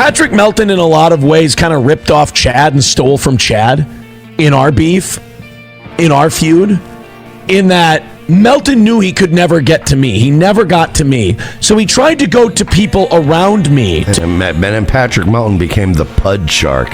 Patrick Melton, in a lot of ways, kind of ripped off Chad and stole from Chad in our beef, in our feud, in that Melton knew he could never get to me. He never got to me. So he tried to go to people around me. And Ben and Patrick Melton became the Pud Shark.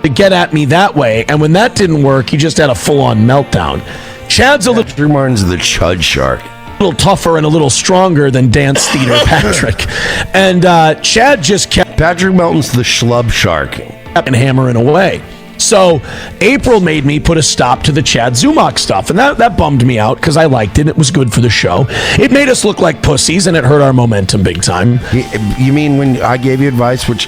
To get at me that way. And when that didn't work, he just had a full-on meltdown. Chad's a little... Patrick Martin's the Chud Shark. A little tougher and a little stronger than Dance Theater Patrick. And Chad just kept... Patrick Melton's the Schlub Shark. And hammering away. So April made me put a stop to the Chad Zumach stuff, and that bummed me out because I liked it. It was good for the show. It made us look like pussies, and it hurt our momentum big time. You mean when I gave you advice, which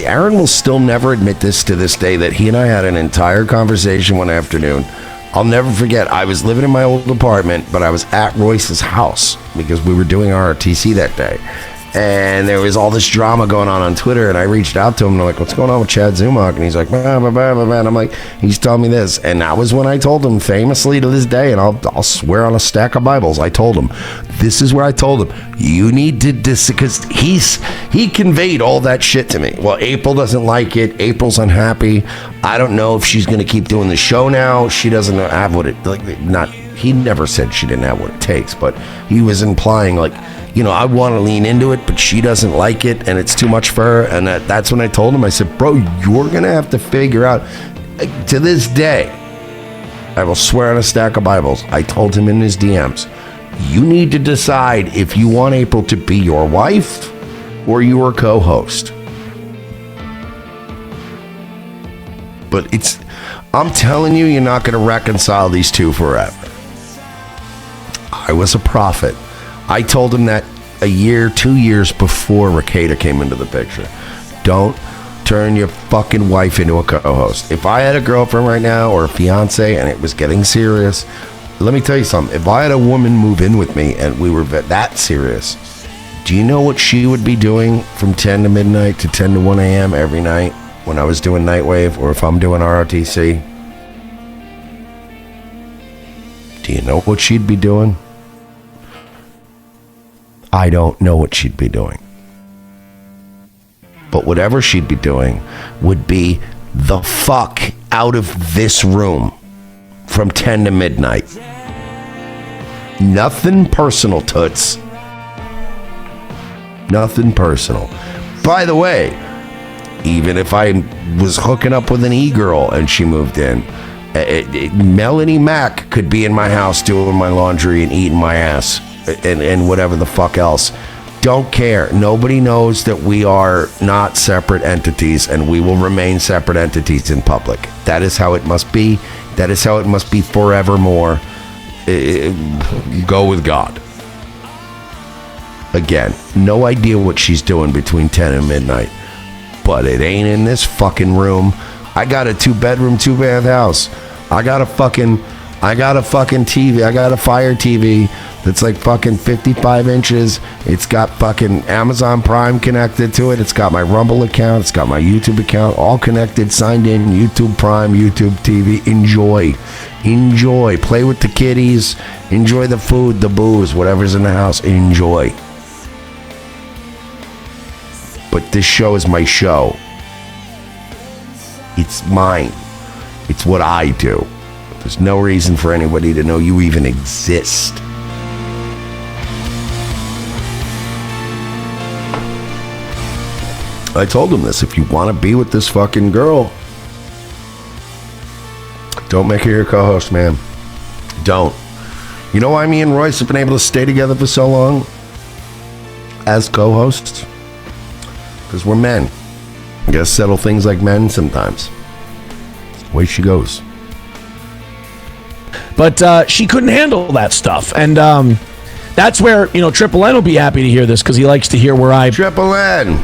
Aaron will still never admit this to this day, that he and I had an entire conversation one afternoon. I'll never forget, I was living in my old apartment, but I was at Royce's house because we were doing ROTC that day. And there was all this drama going on Twitter, and I reached out to him, and I'm like, what's going on with Chad Zumach? And he's like, blah, blah, blah, blah. And I'm like, he's telling me this. And that was when I told him, famously to this day, and I'll swear on a stack of Bibles, I told him, this is where I told him, you need to because he conveyed all that shit to me. Well, April doesn't like it. April's unhappy. I don't know if she's going to keep doing the show now. She doesn't have what it, like, not, he never said she didn't have what it takes, but he was implying, like, you know, I want to lean into it, but she doesn't like it, and it's too much for her. And that's when I told him, I said, bro, you're going to have to figure out, to this day, I will swear on a stack of Bibles, I told him in his DMs, you need to decide if you want April to be your wife or your co-host. But I'm telling you, you're not going to reconcile these two forever. I was a prophet. I told him that a year, 2 years before Rakeda came into the picture. Don't turn your fucking wife into a co-host. If I had a girlfriend right now or a fiance and it was getting serious, let me tell you something. If I had a woman move in with me and we were that serious, do you know what she would be doing from 10 to midnight to 10 to 1 a.m. every night when I was doing Nightwave or if I'm doing ROTC? Do you know what she'd be doing? I don't know what she'd be doing. But whatever she'd be doing would be the fuck out of this room from 10 to midnight. Nothing personal, Toots. Nothing personal. By the way, even if I was hooking up with an e-girl and she moved in, Melanie Mack could be in my house doing my laundry and eating my ass. And whatever the fuck else. Don't care. Nobody knows that we are not separate entities, and we will remain separate entities in public. That is how it must be. That is how it must be forevermore. Go with God. Again, no idea what she's doing between 10 and midnight, but it ain't in this fucking room. I got a 2-bedroom, 2-bath house. I got a fucking TV. I got a Fire TV that's like fucking 55 inches. It's got fucking Amazon Prime connected to it. It's got my Rumble account. It's got my YouTube account, all connected, signed in, YouTube Prime, YouTube TV. Enjoy. Play with the kitties. Enjoy the food, the booze, whatever's in the house. Enjoy. But this show is my show. It's mine. It's what I do. There's no reason for anybody to know you even exist. I told him this. If you want to be with this fucking girl, don't make her your co-host, man. Don't. You know why me and Royce have been able to stay together for so long as co-hosts? Because we're men. You gotta settle things like men sometimes. That's the way she goes. But she couldn't handle that stuff. And that's where, you know, Triple N will be happy to hear this because he likes to hear where I... Triple N!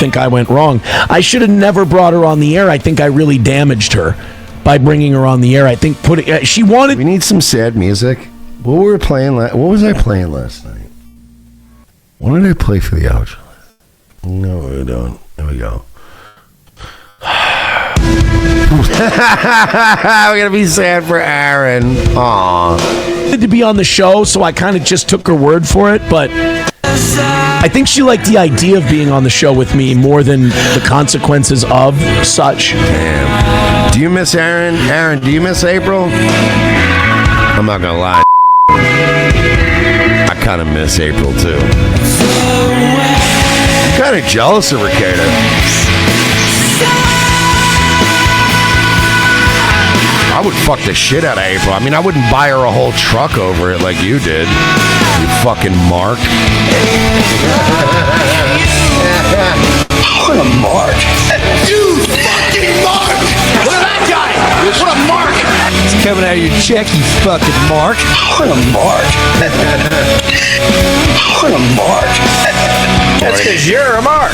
think I went wrong. I should have never brought her on the air. I think I really damaged her by bringing her on the air. I think she wanted... We need some sad music. What were we playing? What was I playing last night? What did I play for the outro? No, we don't. There we go. We're gonna be sad for Aaron. Aww. To be on the show, so I kind of just took her word for it, but I think she liked the idea of being on the show with me more than the consequences of such. Damn. Do you miss Aaron? Aaron, do you miss April? I'm not gonna lie. I kind of miss April too. I'm kind of jealous of her, Kato. I would fuck the shit out of April. I mean, I wouldn't buy her a whole truck over it like you did. You fucking mark. What a mark. You fucking mark. Look at that guy. What a mark. It's coming out of your check, you fucking mark. What a mark. What a mark. That's because you're a mark.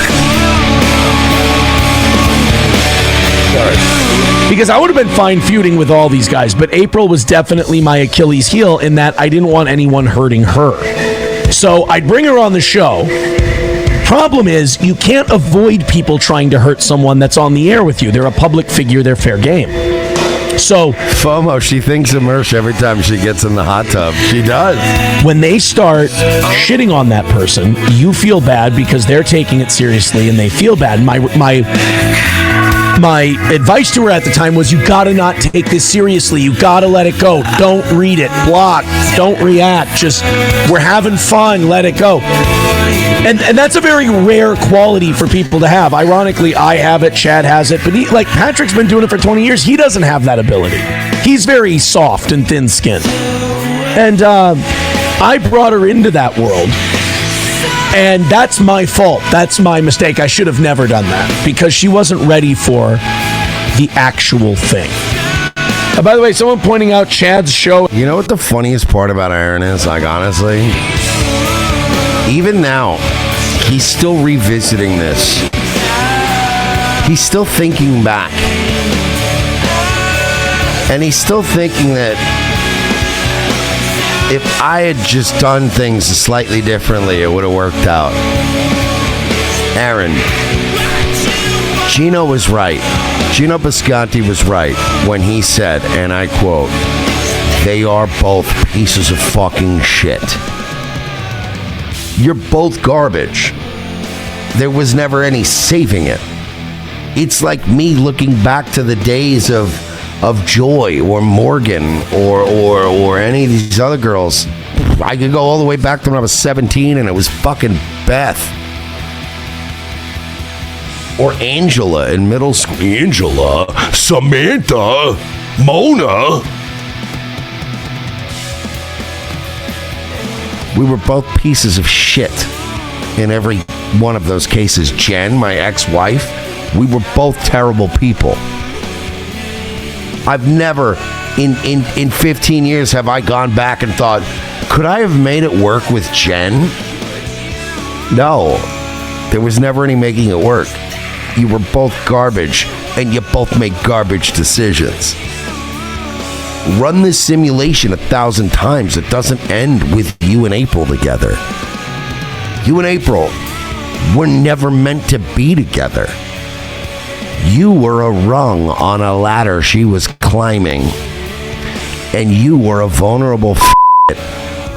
Because I would have been fine feuding with all these guys, but April was definitely my Achilles heel in that I didn't want anyone hurting her. So I'd bring her on the show. Problem is, you can't avoid people trying to hurt someone that's on the air with you. They're a public figure, they're fair game. So FOMO, she thinks of Mersh every time she gets in the hot tub. She does. when they start shitting on that person, you feel bad because they're taking it seriously and they feel bad. My advice to her at the time was, you gotta not take this seriously. You gotta let it go. Don't read it. Block. Don't react. Just, we're having fun. Let it go. And that's a very rare quality for people to have. Ironically, I have it. Chad has it. But Patrick's been doing it for 20 years. He doesn't have that ability. He's very soft and thin-skinned. And I brought her into that world. And that's my fault. That's my mistake. I should have never done that because she wasn't ready for the actual thing. By the way, someone pointing out Chad's show. You know what the funniest part about Aaron is? Like, honestly, even now, he's still revisiting this. He's still thinking back. And he's still thinking that if I had just done things slightly differently, it would have worked out. Aaron, Gino was right. Gino Bisconti was right when he said, and I quote, "They are both pieces of fucking shit. You're both garbage. There was never any saving it." It's like me looking back to the days of Joy or Morgan or any of these other girls. I could go all the way back to when I was 17 and it was fucking Beth. Or Angela in middle school. Angela, Samantha, Mona. We were both pieces of shit in every one of those cases. Jen, my ex-wife, we were both terrible people. I've never, in 15 years, have I gone back and thought, could I have made it work with Jen? No. There was never any making it work. You were both garbage, and you both make garbage decisions. Run this simulation 1,000 times. It doesn't end with you and April together. You and April were never meant to be together. You were a rung on a ladder she was climbing. And you were a vulnerable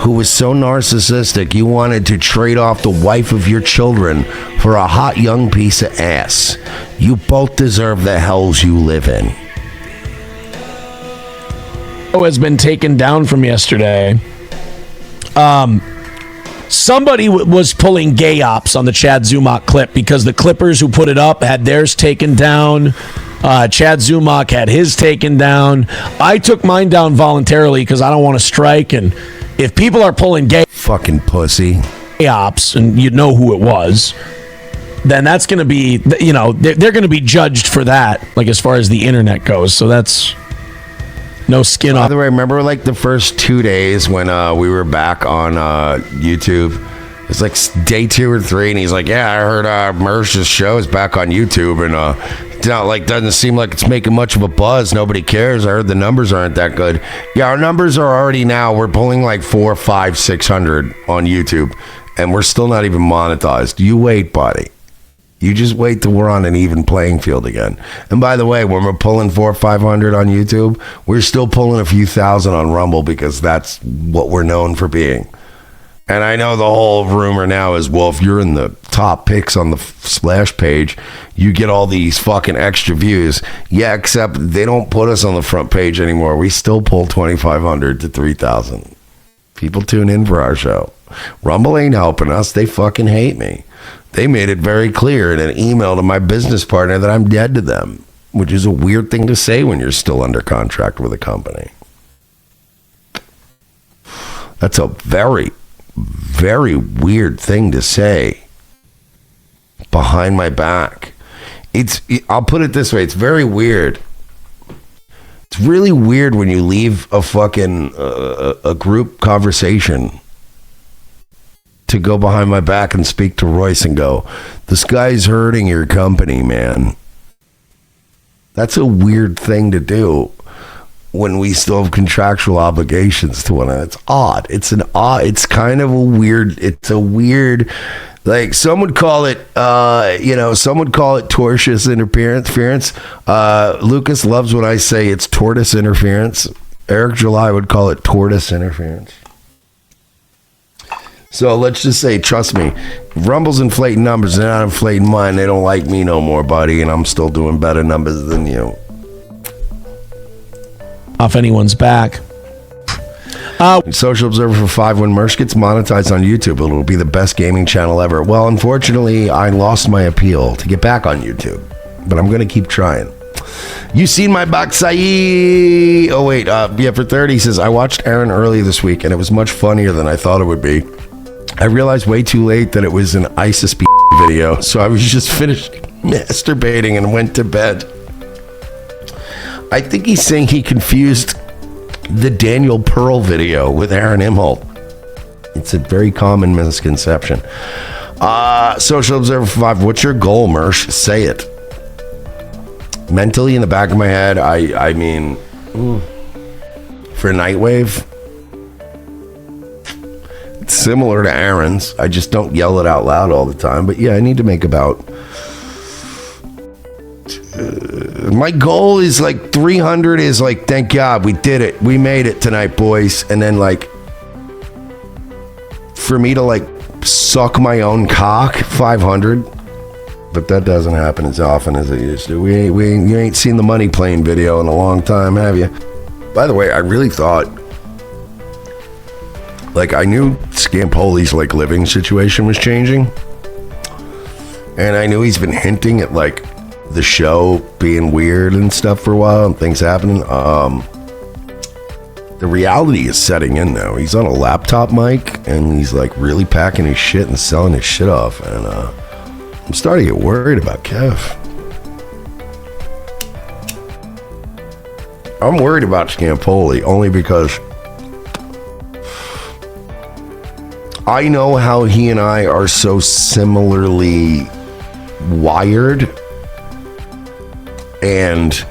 who was so narcissistic you wanted to trade off the wife of your children for a hot young piece of ass. You both deserve the hells you live in. Has been taken down from yesterday. Somebody was pulling gay ops on the Chad Zumach clip because the Clippers who put it up had theirs taken down. Chad Zumach had his taken down. I took mine down voluntarily because I don't want to strike. And if people are pulling gay fucking pussy ops, and you know who it was, then that's going to be, you know, they're going to be judged for that, like as far as the internet goes. So that's no skin off. By the way, remember like the first 2 days when we were back on YouTube? It's like day 2 or 3, and he's like, "Yeah, I heard Mersh's show is back on YouTube, and it's not like doesn't seem like it's making much of a buzz. Nobody cares. I heard the numbers aren't that good." Yeah, our numbers are already now. We're pulling like 400, 500, 600 on YouTube, and we're still not even monetized. You wait, buddy. You just wait till we're on an even playing field again. And by the way, when we're pulling 400 or 500 on YouTube, we're still pulling a few thousand on Rumble because that's what we're known for being. And I know the whole rumor now is, well, if you're in the top picks on the splash page, you get all these fucking extra views. Yeah, except they don't put us on the front page anymore. We still pull 2,500 to 3,000. People tune in for our show. Rumble ain't helping us. They fucking hate me. They made it very clear in an email to my business partner that I'm dead to them, which is a weird thing to say when you're still under contract with a company. That's a very, very weird thing to say behind my back. I'll put it this way. It's very weird. It's really weird when you leave a fucking a group conversation to go behind my back and speak to Royce and go, this guy's hurting your company, man. That's a weird thing to do when we still have contractual obligations to one another. It's odd. It's kind of a weird, like some would call it, some would call it tortious interference. Lucas loves when I say it's tortoise interference. Eric July would call it tortoise interference. So let's just say, trust me, Rumble's inflating numbers. They're not inflating mine. They don't like me no more, buddy, and I'm still doing better numbers than you. Off anyone's back. Social Observer for 5, when Mersh gets monetized on YouTube, it'll be the best gaming channel ever. Well, unfortunately, I lost my appeal to get back on YouTube, but I'm going to keep trying. You seen my Baksai? Oh, wait. For 30, he says, I watched Aaron early this week, and it was much funnier than I thought it would be. I realized way too late that it was an ISIS video, so I was just finished masturbating and went to bed. I think he's saying he confused the Daniel Pearl video with Aaron Imholt. It's a very common misconception. Social Observer 5, what's your goal, Mersh? Say it. Mentally, in the back of my head, I mean, for Nightwave, it's similar to Aaron's. I just don't yell it out loud all the time. But yeah, I need to make about... my goal is like 300 is like, thank God we did it. We made it tonight, boys. And then like, for me to like suck my own cock, 500. But that doesn't happen as often as it used to. You ain't seen the Money Plane video in a long time, have you? By the way, I really thought, like, I knew Scampoli's like living situation was changing, and I knew he's been hinting at like the show being weird and stuff for a while and things happening. The reality is setting in now. He's on a laptop mic and he's like really packing his shit and selling his shit off, and I'm starting to get worried about Kev. I'm worried about Scampoli only because I know how he and I are so similarly wired, and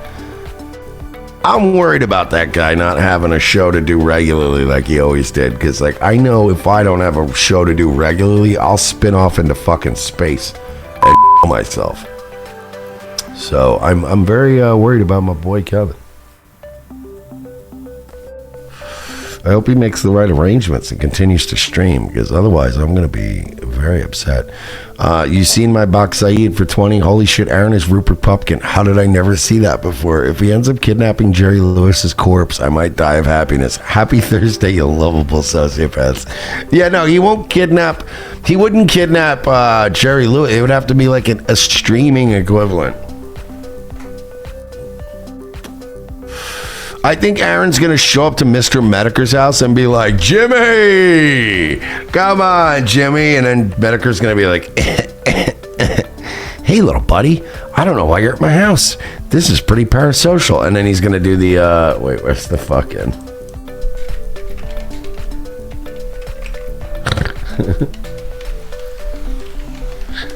I'm worried about that guy not having a show to do regularly like he always did, because like I know if I don't have a show to do regularly, I'll spin off into fucking space and myself. So I'm very worried about my boy Kevin. I hope he makes the right arrangements and continues to stream, because otherwise I'm going to be very upset. You seen my Baksai for 20? Holy shit, Aaron is Rupert Pupkin. How did I never see that before? If he ends up kidnapping Jerry Lewis's corpse, I might die of happiness. Happy Thursday, you lovable sociopaths. Yeah, no, he won't kidnap. He wouldn't kidnap Jerry Lewis. It would have to be like a streaming equivalent. I think Aaron's going to show up to Mr. Mediker's house and be like, Jimmy, come on, Jimmy. And then Mediker's going to be like, hey, little buddy, I don't know why you're at my house. This is pretty parasocial. And then he's going to do the, wait, where's the fucking?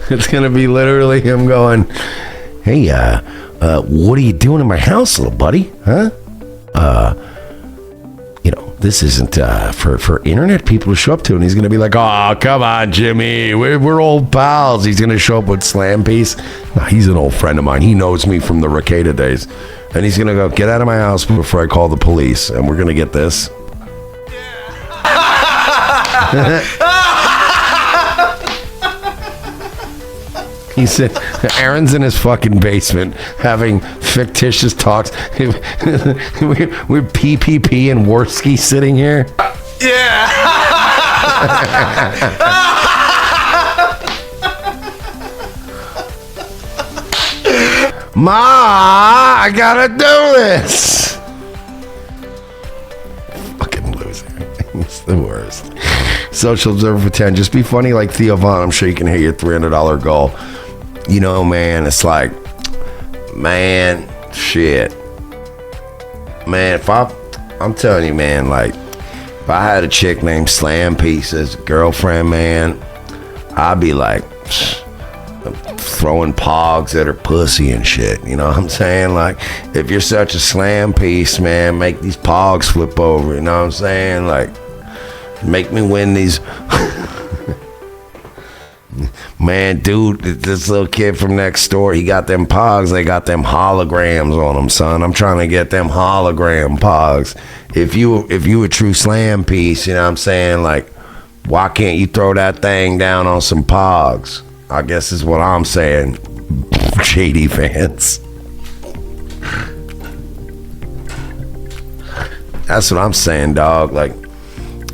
It's going to be literally him going, hey, what are you doing in my house, little buddy? Huh? This isn't for internet people to show up to, and he's gonna be like, oh, come on, Jimmy, we're old pals. He's gonna show up with Slam Piece. No, he's an old friend of mine. He knows me from the Ricada days, and he's gonna go, get out of my house before I call the police, and we're gonna get this. He said, Aaron's in his fucking basement having fictitious talks. We're PPP and Worski sitting here. Yeah. Ma, I gotta do this. Fucking loser. He's the worst. Social Observer for 10. Just be funny like Theo Von. I'm sure you can hit your $300 goal. You know, man, it's like, man, shit. Man, I'm telling you, man, like, if I had a chick named Slam Piece as a girlfriend, man, I'd be like, throwing pogs at her pussy and shit. You know what I'm saying? Like, if you're such a slam piece, man, make these pogs flip over. You know what I'm saying? Like, make me win these. Man, dude, this little kid from next door, he got them pogs. They got them holograms on them, son. I'm trying to get them hologram pogs. If you a true slam piece, you know what I'm saying? Like, why can't you throw that thing down on some pogs? I guess is what I'm saying, shady fans. That's what I'm saying, dog. Like,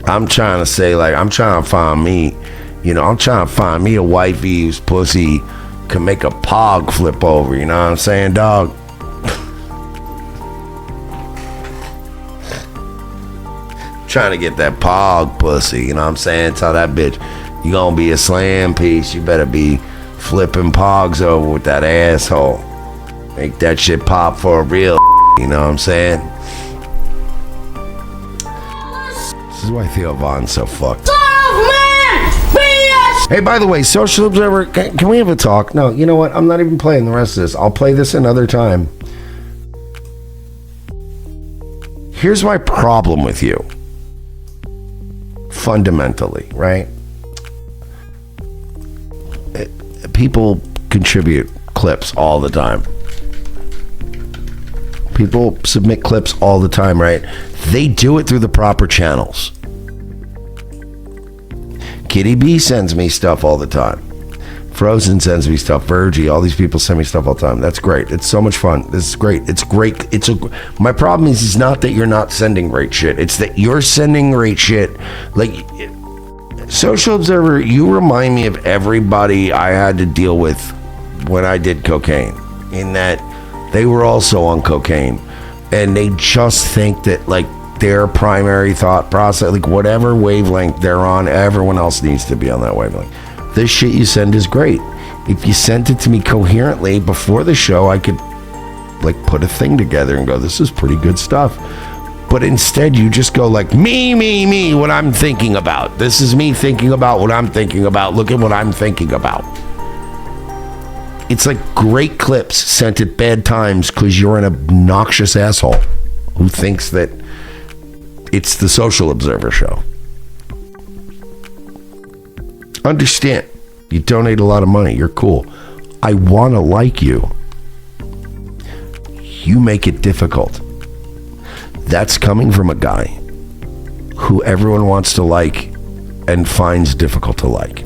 I'm trying to say, like, I'm trying to find me, you know, I'm trying to find me a wifey whose pussy can make a pog flip over, you know what I'm saying, dog? Trying to get that pog pussy, you know what I'm saying? Tell that bitch, you gonna be a slam piece, you better be flipping pogs over with that asshole. Make that shit pop for a real, you know what I'm saying? This is why Theo Von's so fucked. Hey, by the way, Social Observer, can we have a talk? No, you know what? I'm not even playing the rest of this. I'll play this another time. Here's my problem with you. Fundamentally, right? People contribute clips all the time. People submit clips all the time, right? They do it through the proper channels. Kitty B sends me stuff all the time. Frozen sends me stuff. Virgie, all these people send me stuff all the time. That's great. It's so much fun. This is great. It's great. My problem is not that you're not sending great shit. It's that you're sending great shit. Like, Social Observer, you remind me of everybody I had to deal with when I did cocaine, in that they were also on cocaine, and they just think that, like, their primary thought process, like, whatever wavelength they're on, everyone else needs to be on that wavelength. This shit you send is great. If you sent it to me coherently before the show, I could, like, put a thing together and go, this is pretty good stuff. But instead, you just go like, me, what I'm thinking about. This is me thinking about what I'm thinking about. Look at what I'm thinking about. It's like great clips sent at bad times because you're an obnoxious asshole who thinks that it's the Social Observer show. Understand, you donate a lot of money. You're cool. I want to like you. You make it difficult. That's coming from a guy who everyone wants to like and finds difficult to like.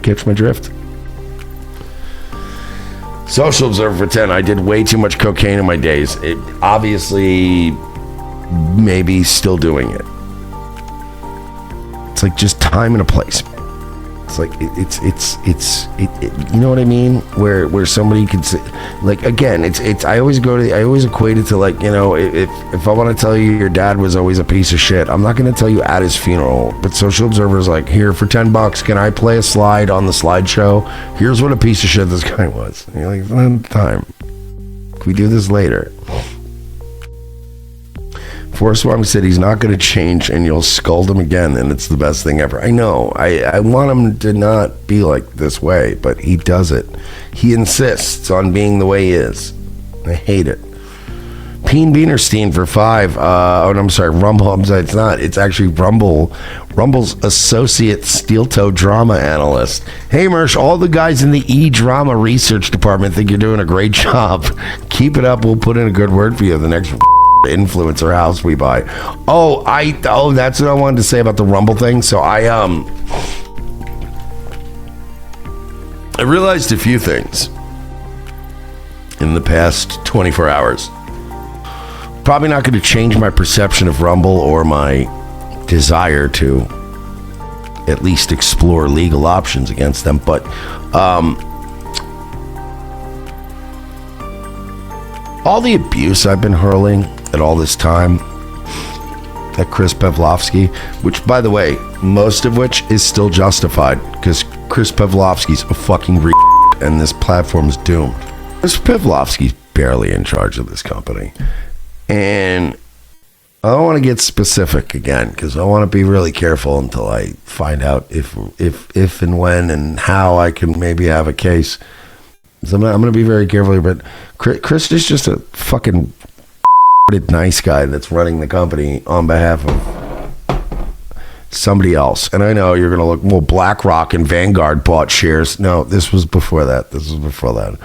Catch my drift? Social Observer for 10. I did way too much cocaine in my days. It obviously, maybe still doing it. It's like just time and a place. It's like it's you know what I mean? Where somebody could say, like, again, I always equate it to, like, you know, if I want to tell you your dad was always a piece of shit, I'm not going to tell you at his funeral. But Social Observer's like, here, for $10, can I play a slide on the slideshow? Here's what a piece of shit this guy was. And you're like, time. Can we do this later? Forrest Wong said he's not going to change and you'll scold him again, and it's the best thing ever. I know. I want him to not be like this way, but he does it. He insists on being the way he is. I hate it. Peen Beanerstein for 5. I'm sorry, Rumble. I'm sorry, it's not. It's actually Rumble. Rumble's associate steel toe drama analyst. Hey, Mersh, all the guys in the E-drama research department think you're doing a great job. Keep it up. We'll put in a good word for you the next influencer house we buy. That's what I wanted to say about the Rumble thing. So I realized a few things in the past 24 hours. Probably not going to change my perception of Rumble or my desire to at least explore legal options against them, but all the abuse I've been hurling at all this time at Chris Pavlovsky, which, by the way, most of which is still justified because Chris Pavlovsky's a fucking and this platform's doomed. Chris Pavlovsky's barely in charge of this company. And I don't want to get specific again because I want to be really careful until I find out if and when and how I can maybe have a case. So I'm going to be very careful here, but Chris is just a fucking nice guy that's running the company on behalf of somebody else. And I know you're going to look, well, BlackRock and Vanguard bought shares. No, this was before that.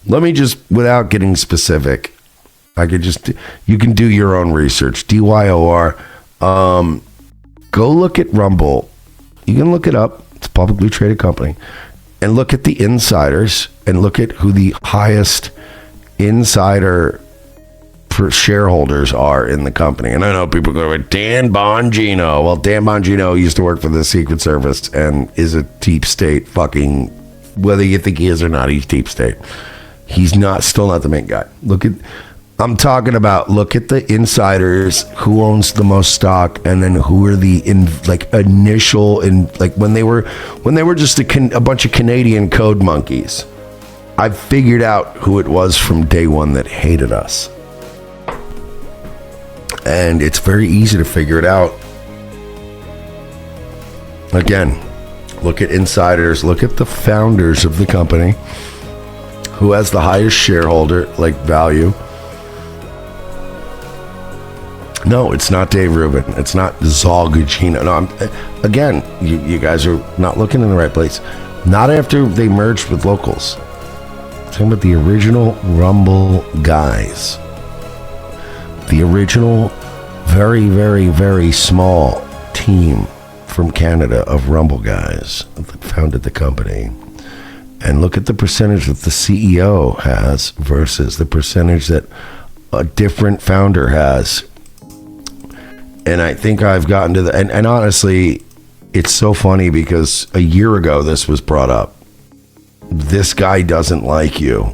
Let me just, without getting specific, you can do your own research. DYOR. Go look at Rumble. You can look it up. It's a publicly traded company. And look at the insiders and look at who the highest insider for shareholders are in the company. And I know people go with Dan Bongino. Well, Dan Bongino used to work for the Secret Service and is a deep state fucking, whether you think he is or not, he's deep state. He's still not the main guy. Look at the insiders, who owns the most stock, and then who are the initial when they were just a bunch of Canadian code monkeys. I figured out who it was from day one that hated us. And it's very easy to figure it out. Again, look at insiders, look at the founders of the company, who has the highest shareholder value. No, it's not Dave Rubin. It's not Zolgugino. No, again, you guys are not looking in the right place. Not after they merged with locals. I'm talking about the original Rumble guys. The original, very, very, very small team from Canada of Rumble guys that founded the company. And look at the percentage that the CEO has versus the percentage that a different founder has. And I think I've gotten to and honestly, it's so funny because a year ago this was brought up. This guy doesn't like you.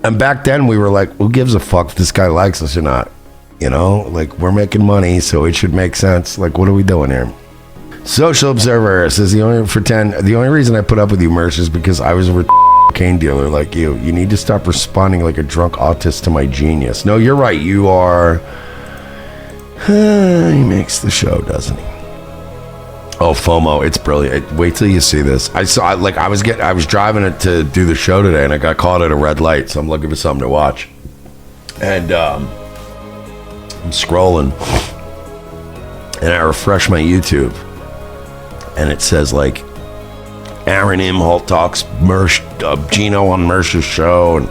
And back then we were like, who gives a fuck if this guy likes us or not? We're making money, so it should make sense. What are we doing here? Social Observer says the only reason I put up with you, Mersh, is because I was a cocaine dealer like you. You need to stop responding like a drunk autist to my genius. No, you're right. You are. He makes the show, doesn't he? Oh, FOMO, it's brilliant. Wait till you see this. I was driving it to do the show today, and I got caught at a red light, so I'm looking for something to watch. And I'm scrolling, and I refresh my YouTube, and it says Aaron Imholt talks Mersh, Gino on Mersh's show, and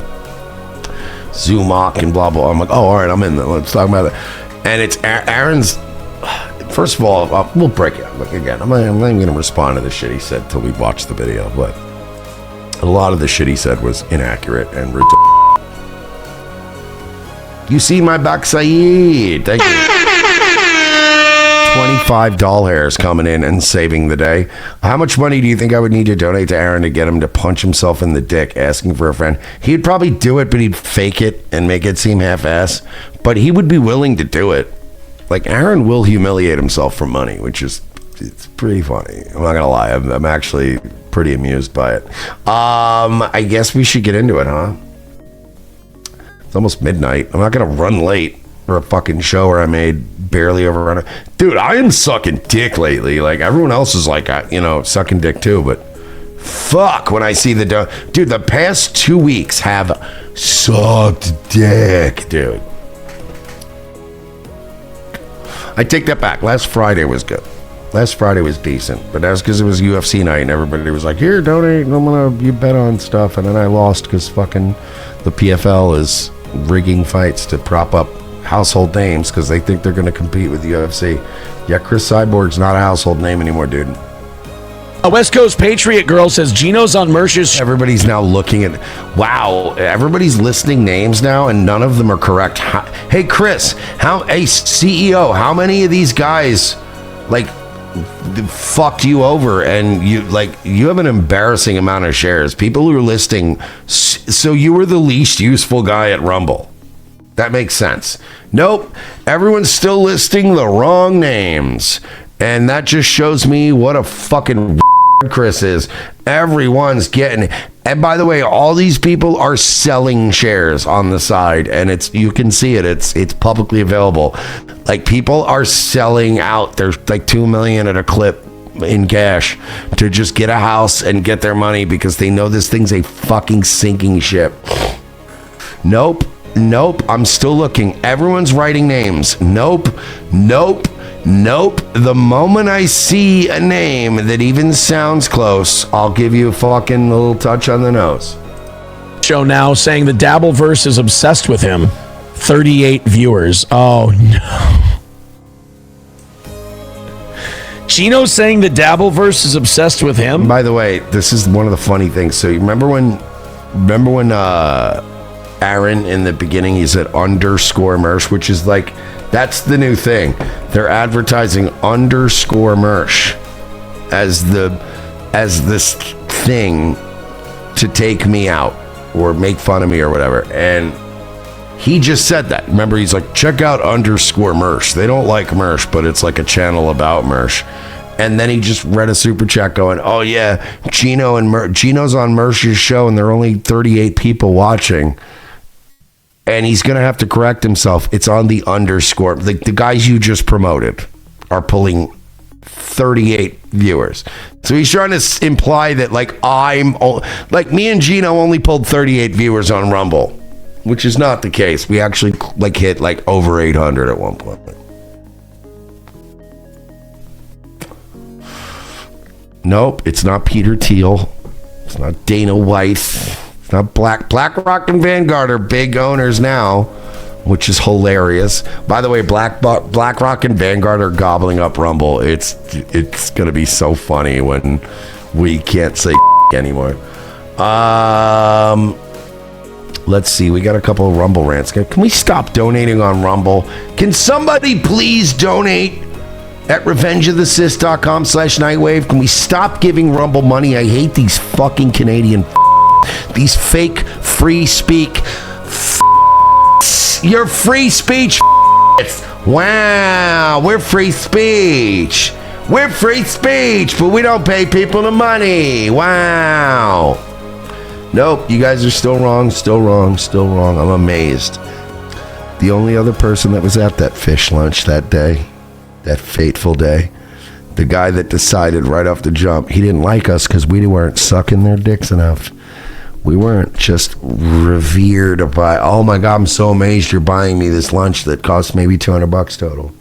Zumach and blah blah. I'm like, oh, all right, I'm in there. Let's talk about it. And it's Aaron's. First of all, we'll break it. Again, I'm not even going to respond to the shit he said till we watch the video. But a lot of the shit he said was inaccurate and You see my backside. Thank you. 25 doll hairs coming in and saving the day. How much money do you think I would need to donate to Aaron to get him to punch himself in the dick asking for a friend? He'd probably do it, but he'd fake it and make it seem half-ass. But he would be willing to do it. Aaron will humiliate himself for money, which is, it's pretty funny. I'm not gonna lie, I'm actually pretty amused by it. I guess we should get into it, huh? It's almost midnight. I'm not gonna run late for a fucking show where I made barely overrun. Dude, I am sucking dick lately. Everyone else is sucking dick too, but fuck when I see dude, the past 2 weeks have sucked dick, dude. I take that back. Last Friday was good. Last Friday was decent, but that's because it was UFC night and everybody was like, here, donate, you bet on stuff. And then I lost because fucking the PFL is rigging fights to prop up household names because they think they're going to compete with the UFC. Yeah, Chris Cyborg's not a household name anymore, dude. A West Coast Patriot girl says Gino's on Mersh's. Everybody's now looking at, wow, everybody's listing names now and none of them are correct. Hey, Chris, hey, CEO, how many of these guys, like, fucked you over and you have an embarrassing amount of shares? People who are listing, so you were the least useful guy at Rumble. That makes sense. Nope, everyone's still listing the wrong names. And that just shows me what a fucking Chris is. Everyone's getting, and by the way, all these people are selling shares on the side, and you can see it. It's publicly available. Like, people are selling out. There's like 2 million at a clip in cash to just get a house and get their money because they know this thing's a fucking sinking ship. Nope. I'm still looking. Everyone's writing names. Nope. The moment I see a name that even sounds close, I'll give you a fucking little touch on the nose. Show now saying the DabbleVerse is obsessed with him. 38 viewers. Oh no. Gino's saying the DabbleVerse is obsessed with him. By the way, this is one of the funny things. So you remember when Aaron in the beginning, he said _Mersh, which is like, that's the new thing. They're advertising _Mersh as this thing to take me out or make fun of me or whatever. And he just said that. Remember, he's like, check out _Mersh. They don't like Mersh, but it's like a channel about Mersh. And then he just read a super chat going, oh yeah, Gino's on Mersh's show and there are only 38 people watching. And he's going to have to correct himself. It's on the _. Like, the guys you just promoted are pulling 38 viewers. So he's trying to imply that, like, me and Gino only pulled 38 viewers on Rumble, which is not the case. We actually, like, hit, like, over 800 at one point. Nope, it's not Peter Thiel. It's not Dana White. Not BlackRock and Vanguard are big owners now, which is hilarious. By the way, BlackRock and Vanguard are gobbling up Rumble. It's gonna be so funny when we can't say anymore. Let's see. We got a couple of Rumble rants. Can we stop donating on Rumble? Can somebody please donate at revengeofthesis.com/Nightwave? Can we stop giving Rumble money? I hate these fucking Canadian these fake free speak. Your free speech. Wow, we're free speech. We're free speech, but we don't pay people the money. Wow. Nope, you guys are still wrong. I'm amazed. The only other person that was at that fish lunch that day, that fateful day, the guy that decided right off the jump, he didn't like us because we weren't sucking their dicks enough. We weren't just revered by, oh my God, I'm so amazed you're buying me this lunch that costs maybe $200 total.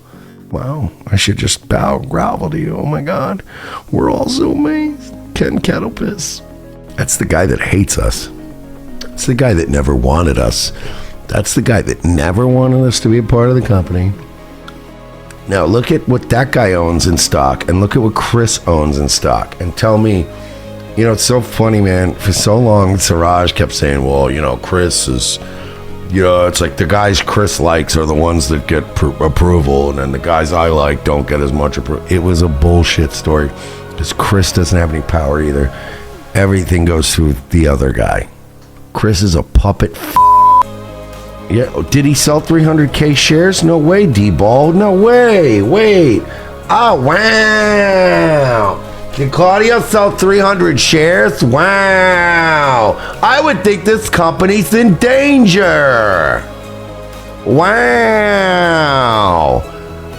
Wow, I should just grovel to you. Oh my God, we're all so amazed. Ken Kettlepiss. That's the guy that hates us. That's the guy that never wanted us. That's the guy that never wanted us to be a part of the company. Now look at what that guy owns in stock and look at what Chris owns in stock and tell me, you know, it's so funny, man. For so long, Siraj kept saying, well, you know, Chris is, you know, it's like the guys Chris likes are the ones that get approval, and then the guys I like don't get as much approval. It was a bullshit story because Chris doesn't have any power either. Everything goes through the other guy. Chris is a puppet. Yeah, did he sell 300K shares? No way, D-Ball. No way. Wait. Oh, wow. Did Claudio sell 300 shares? Wow. I would think this company's in danger. Wow.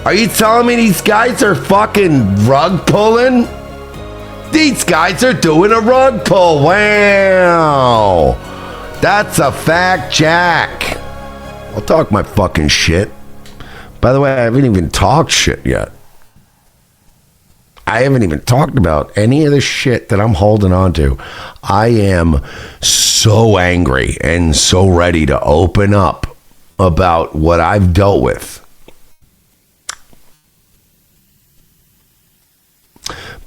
Are you telling me these guys are fucking rug pulling? These guys are doing a rug pull. Wow. That's a fact, Jack. I'll talk my fucking shit. By the way, I haven't even talked shit yet. I haven't even talked about any of the shit that I'm holding on to. I am so angry and so ready to open up about what I've dealt with.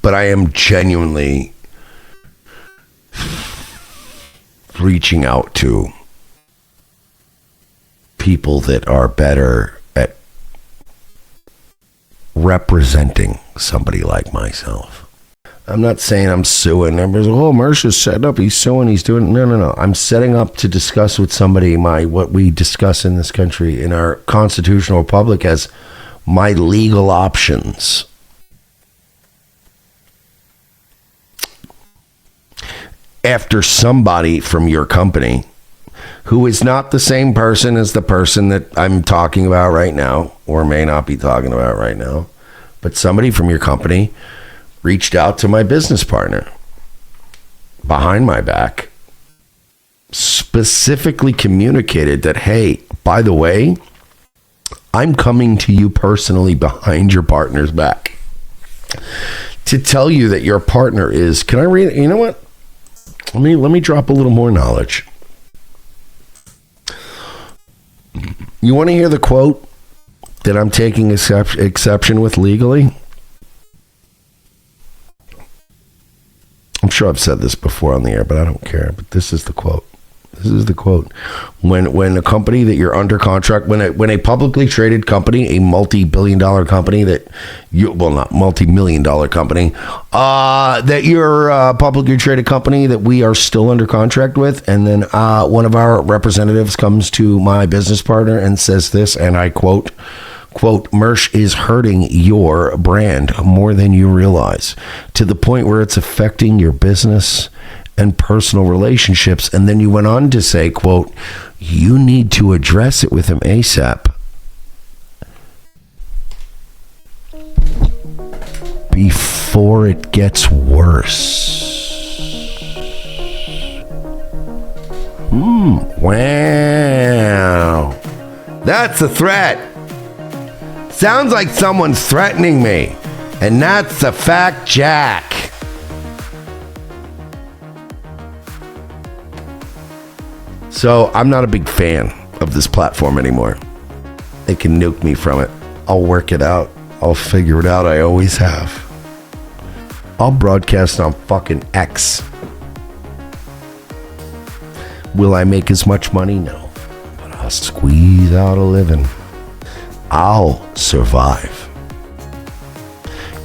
But I am genuinely reaching out to people that are better at representing somebody like myself. I'm not saying I'm suing. Everybody's like, oh, Mersh is setting up. He's suing. He's doing... No. I'm setting up to discuss with somebody what we discuss in this country, in our constitutional republic, as my legal options. After somebody from your company, who is not the same person as the person that I'm talking about right now, or may not be talking about right now, but somebody from your company reached out to my business partner behind my back, specifically communicated that, hey, by the way, I'm coming to you personally behind your partner's back to tell you that your partner is... Can I read? You know what? Let me drop a little more knowledge. You want to hear the quote that I'm taking exception with legally? I'm sure I've said this before on the air, but I don't care. But this is the quote. This is the quote. When a company that you're under contract, when a publicly traded company, a multi-billion-dollar company not multi-million-dollar company, that you're a publicly traded company that we are still under contract with, and then one of our representatives comes to my business partner and says this, and I quote, Mersh is hurting your brand more than you realize, to the point where it's affecting your business and personal relationships. And then you went on to say, quote, you need to address it with him ASAP before it gets worse. Wow. That's a threat. Sounds like someone's threatening me. And that's a fact, Jack. So I'm not a big fan of this platform anymore. They can nuke me from it. I'll work it out. I'll figure it out. I always have. I'll broadcast on fucking X. Will I make as much money? No. But I'll squeeze out a living. I'll survive.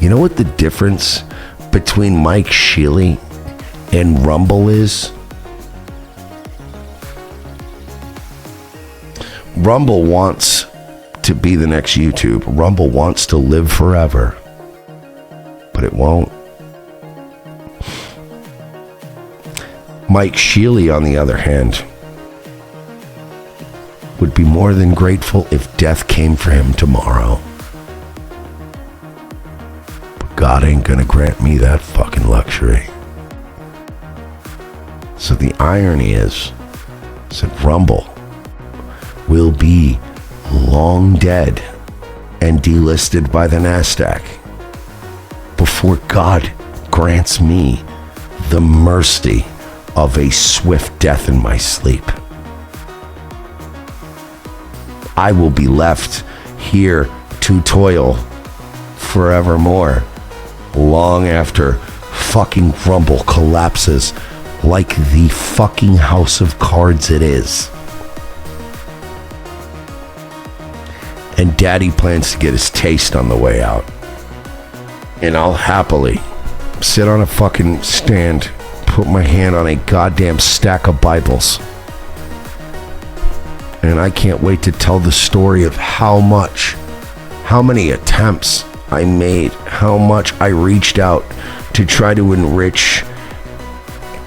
You know what the difference between Mike Shealy and Rumble is? Rumble wants to be the next YouTube. Rumble wants to live forever. But it won't. Mike Shealy, on the other hand, would be more than grateful if death came for him tomorrow. But God ain't gonna grant me that fucking luxury. So the irony is that Rumble will be long dead and delisted by the NASDAQ before God grants me the mercy of a swift death in my sleep. I will be left here to toil forevermore, long after fucking Rumble collapses like the fucking house of cards it is. And Daddy plans to get his taste on the way out. And I'll happily sit on a fucking stand, put my hand on a goddamn stack of Bibles. And I can't wait to tell the story of how many attempts I made, how much I reached out to try to enrich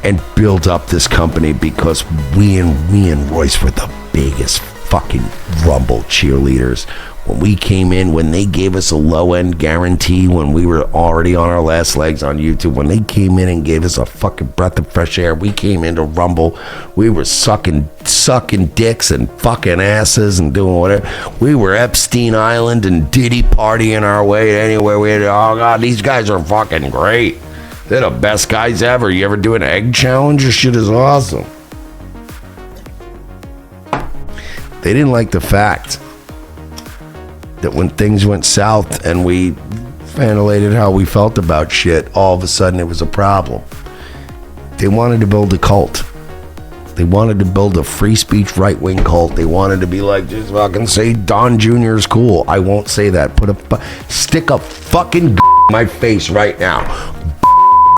and build up this company, because we and Royce were the biggest fucking Rumble cheerleaders. When we came in, when they gave us a low-end guarantee, when we were already on our last legs on YouTube, when they came in and gave us a fucking breath of fresh air, we came into Rumble, we were sucking dicks and fucking asses and doing whatever. We were Epstein Island and Diddy partying our way anywhere we had. Oh God, these guys are fucking great. They're the best guys ever. You ever do an egg challenge? Your shit is awesome. They didn't like the fact that when things went south and we ventilated how we felt about shit, all of a sudden it was a problem. They wanted to build a cult. They wanted to build a free speech right-wing cult. They wanted to be like, just fucking say Don Jr. is cool. I won't say that. Stick a fucking in my face right now.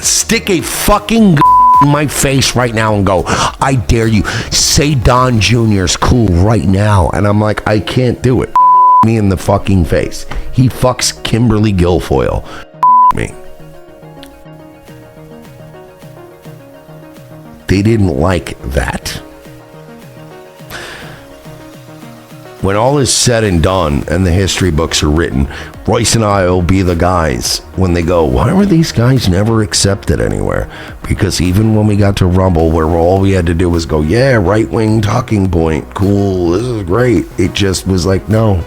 Stick a fucking in my face right now and go, I dare you. Say Don Jr. is cool right now. And I'm like, I can't do it. Me in the fucking face. He fucks Kimberly Guilfoyle. Me. They didn't like that. When all is said and done and the history books are written, Royce and I will be the guys when they go, why were these guys never accepted anywhere? Because even when we got to Rumble, where all we had to do was go, yeah, right-wing talking point, cool, this is great. It just was like, no,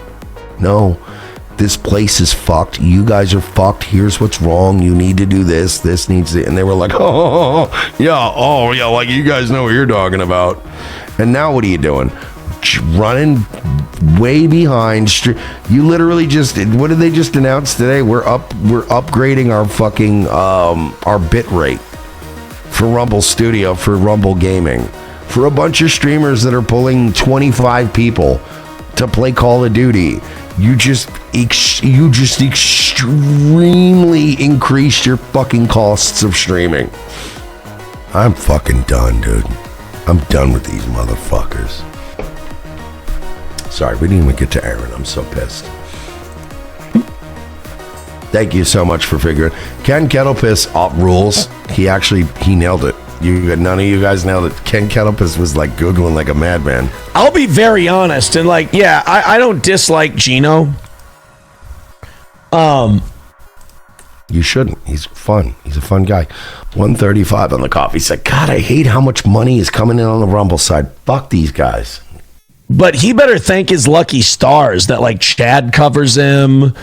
this place is fucked. You guys are fucked. Here's what's wrong. You need to do this. This needs to. And they were like, yeah, like you guys know what you're talking about. And now what are you doing? Running way behind. You literally just. What did they just announce today? We're upgrading our fucking our bit rate for Rumble Studio, for Rumble Gaming, for a bunch of streamers that are pulling 25 people to play Call of Duty. You just extremely increased your fucking costs of streaming. I'm fucking done, dude. I'm done with these motherfuckers. Sorry, we didn't even get to Aaron. I'm so pissed. Thank you so much for figuring. Ken Kettlepiss rules. He nailed it. None of you guys nailed it. Ken Kettlepiss was like Googling like a madman. I'll be very honest and like, yeah, I don't dislike Gino. You shouldn't. He's fun. He's a fun guy. 135 on the coffee. He said, God, I hate how much money is coming in on the Rumble side. Fuck these guys. But he better thank his lucky stars that like Chad covers him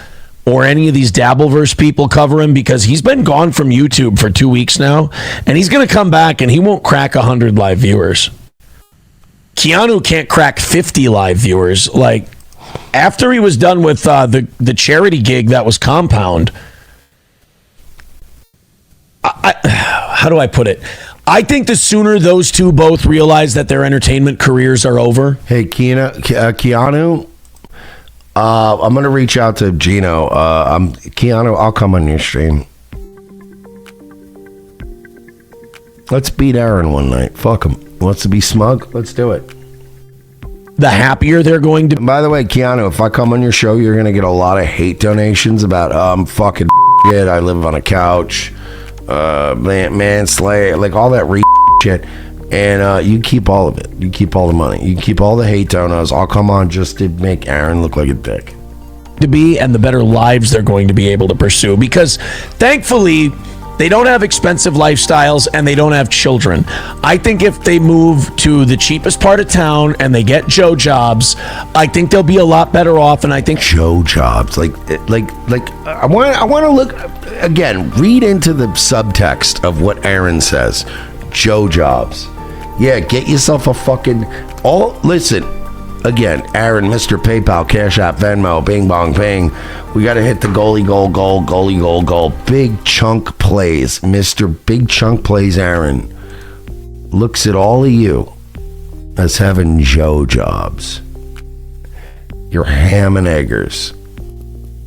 or any of these DabbleVerse people cover him, because he's been gone from YouTube for 2 weeks now, and he's going to come back and he won't crack 100 live viewers. Keanu can't crack 50 live viewers. Like, after he was done with the charity gig that was Compound, how do I put it? I think the sooner those two both realize that their entertainment careers are over. Hey, Keanu, I'm going to reach out to Gino. Keanu, I'll come on your stream. Let's beat Aaron one night. Fuck him. Wants to be smug? Let's do it. The happier they're going to... By the way, Keanu, if I come on your show, you're going to get a lot of hate donations about fucking shit. I live on a couch. Manslayer. Like all that shit. And you keep all of it. You keep all the money. You keep all the hate donos. I'll come on just to make Aaron look like a dick. To be, and the better lives they're going to be able to pursue, because thankfully they don't have expensive lifestyles and they don't have children. I think if they move to the cheapest part of town and they get Joe jobs, I think they'll be a lot better off. And I think Joe jobs, like I want to look again. Read into the subtext of what Aaron says. Joe jobs. Yeah, get yourself a fucking... Listen, again, Aaron, Mr. PayPal, Cash App, Venmo, Bing Bong Ping. We got to hit the goalie goal. Big chunk plays. Mr. Big Chunk Plays Aaron looks at all of you as having Joe jobs. You're ham and eggers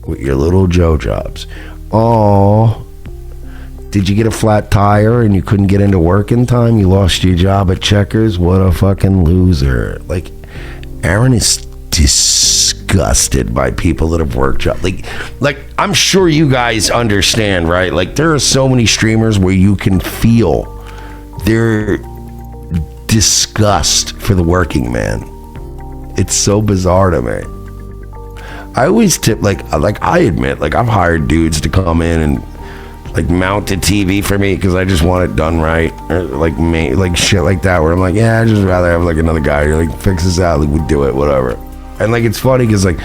with your little Joe jobs. Oh... Did you get a flat tire and you couldn't get into work in time? You lost your job at Checkers? What a fucking loser. Like, Aaron is disgusted by people that have worked jobs. Like, I'm sure you guys understand, right? Like, there are so many streamers where you can feel their disgust for the working man. It's so bizarre to me. I always tip, like I admit, like, I've hired dudes to come in and like mount a TV for me because I just want it done right, or like shit like that, where I'm like, yeah, I'd just rather have like another guy who like fix this out, like we do it, whatever. And like it's funny because like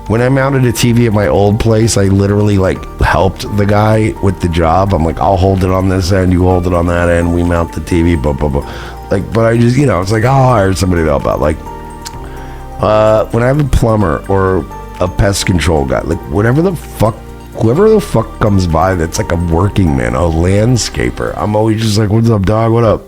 when I mounted a TV at my old place, I literally like helped the guy with the job. I'm like, I'll hold it on this end, you hold it on that end, we mount the TV, blah blah blah. Like, but I just, it's like I'll hire somebody to help out. Like when I have a plumber or a pest control guy, like whatever the fuck whoever the fuck comes by that's like a working man, a landscaper, I'm always just like, what's up, dog? What up?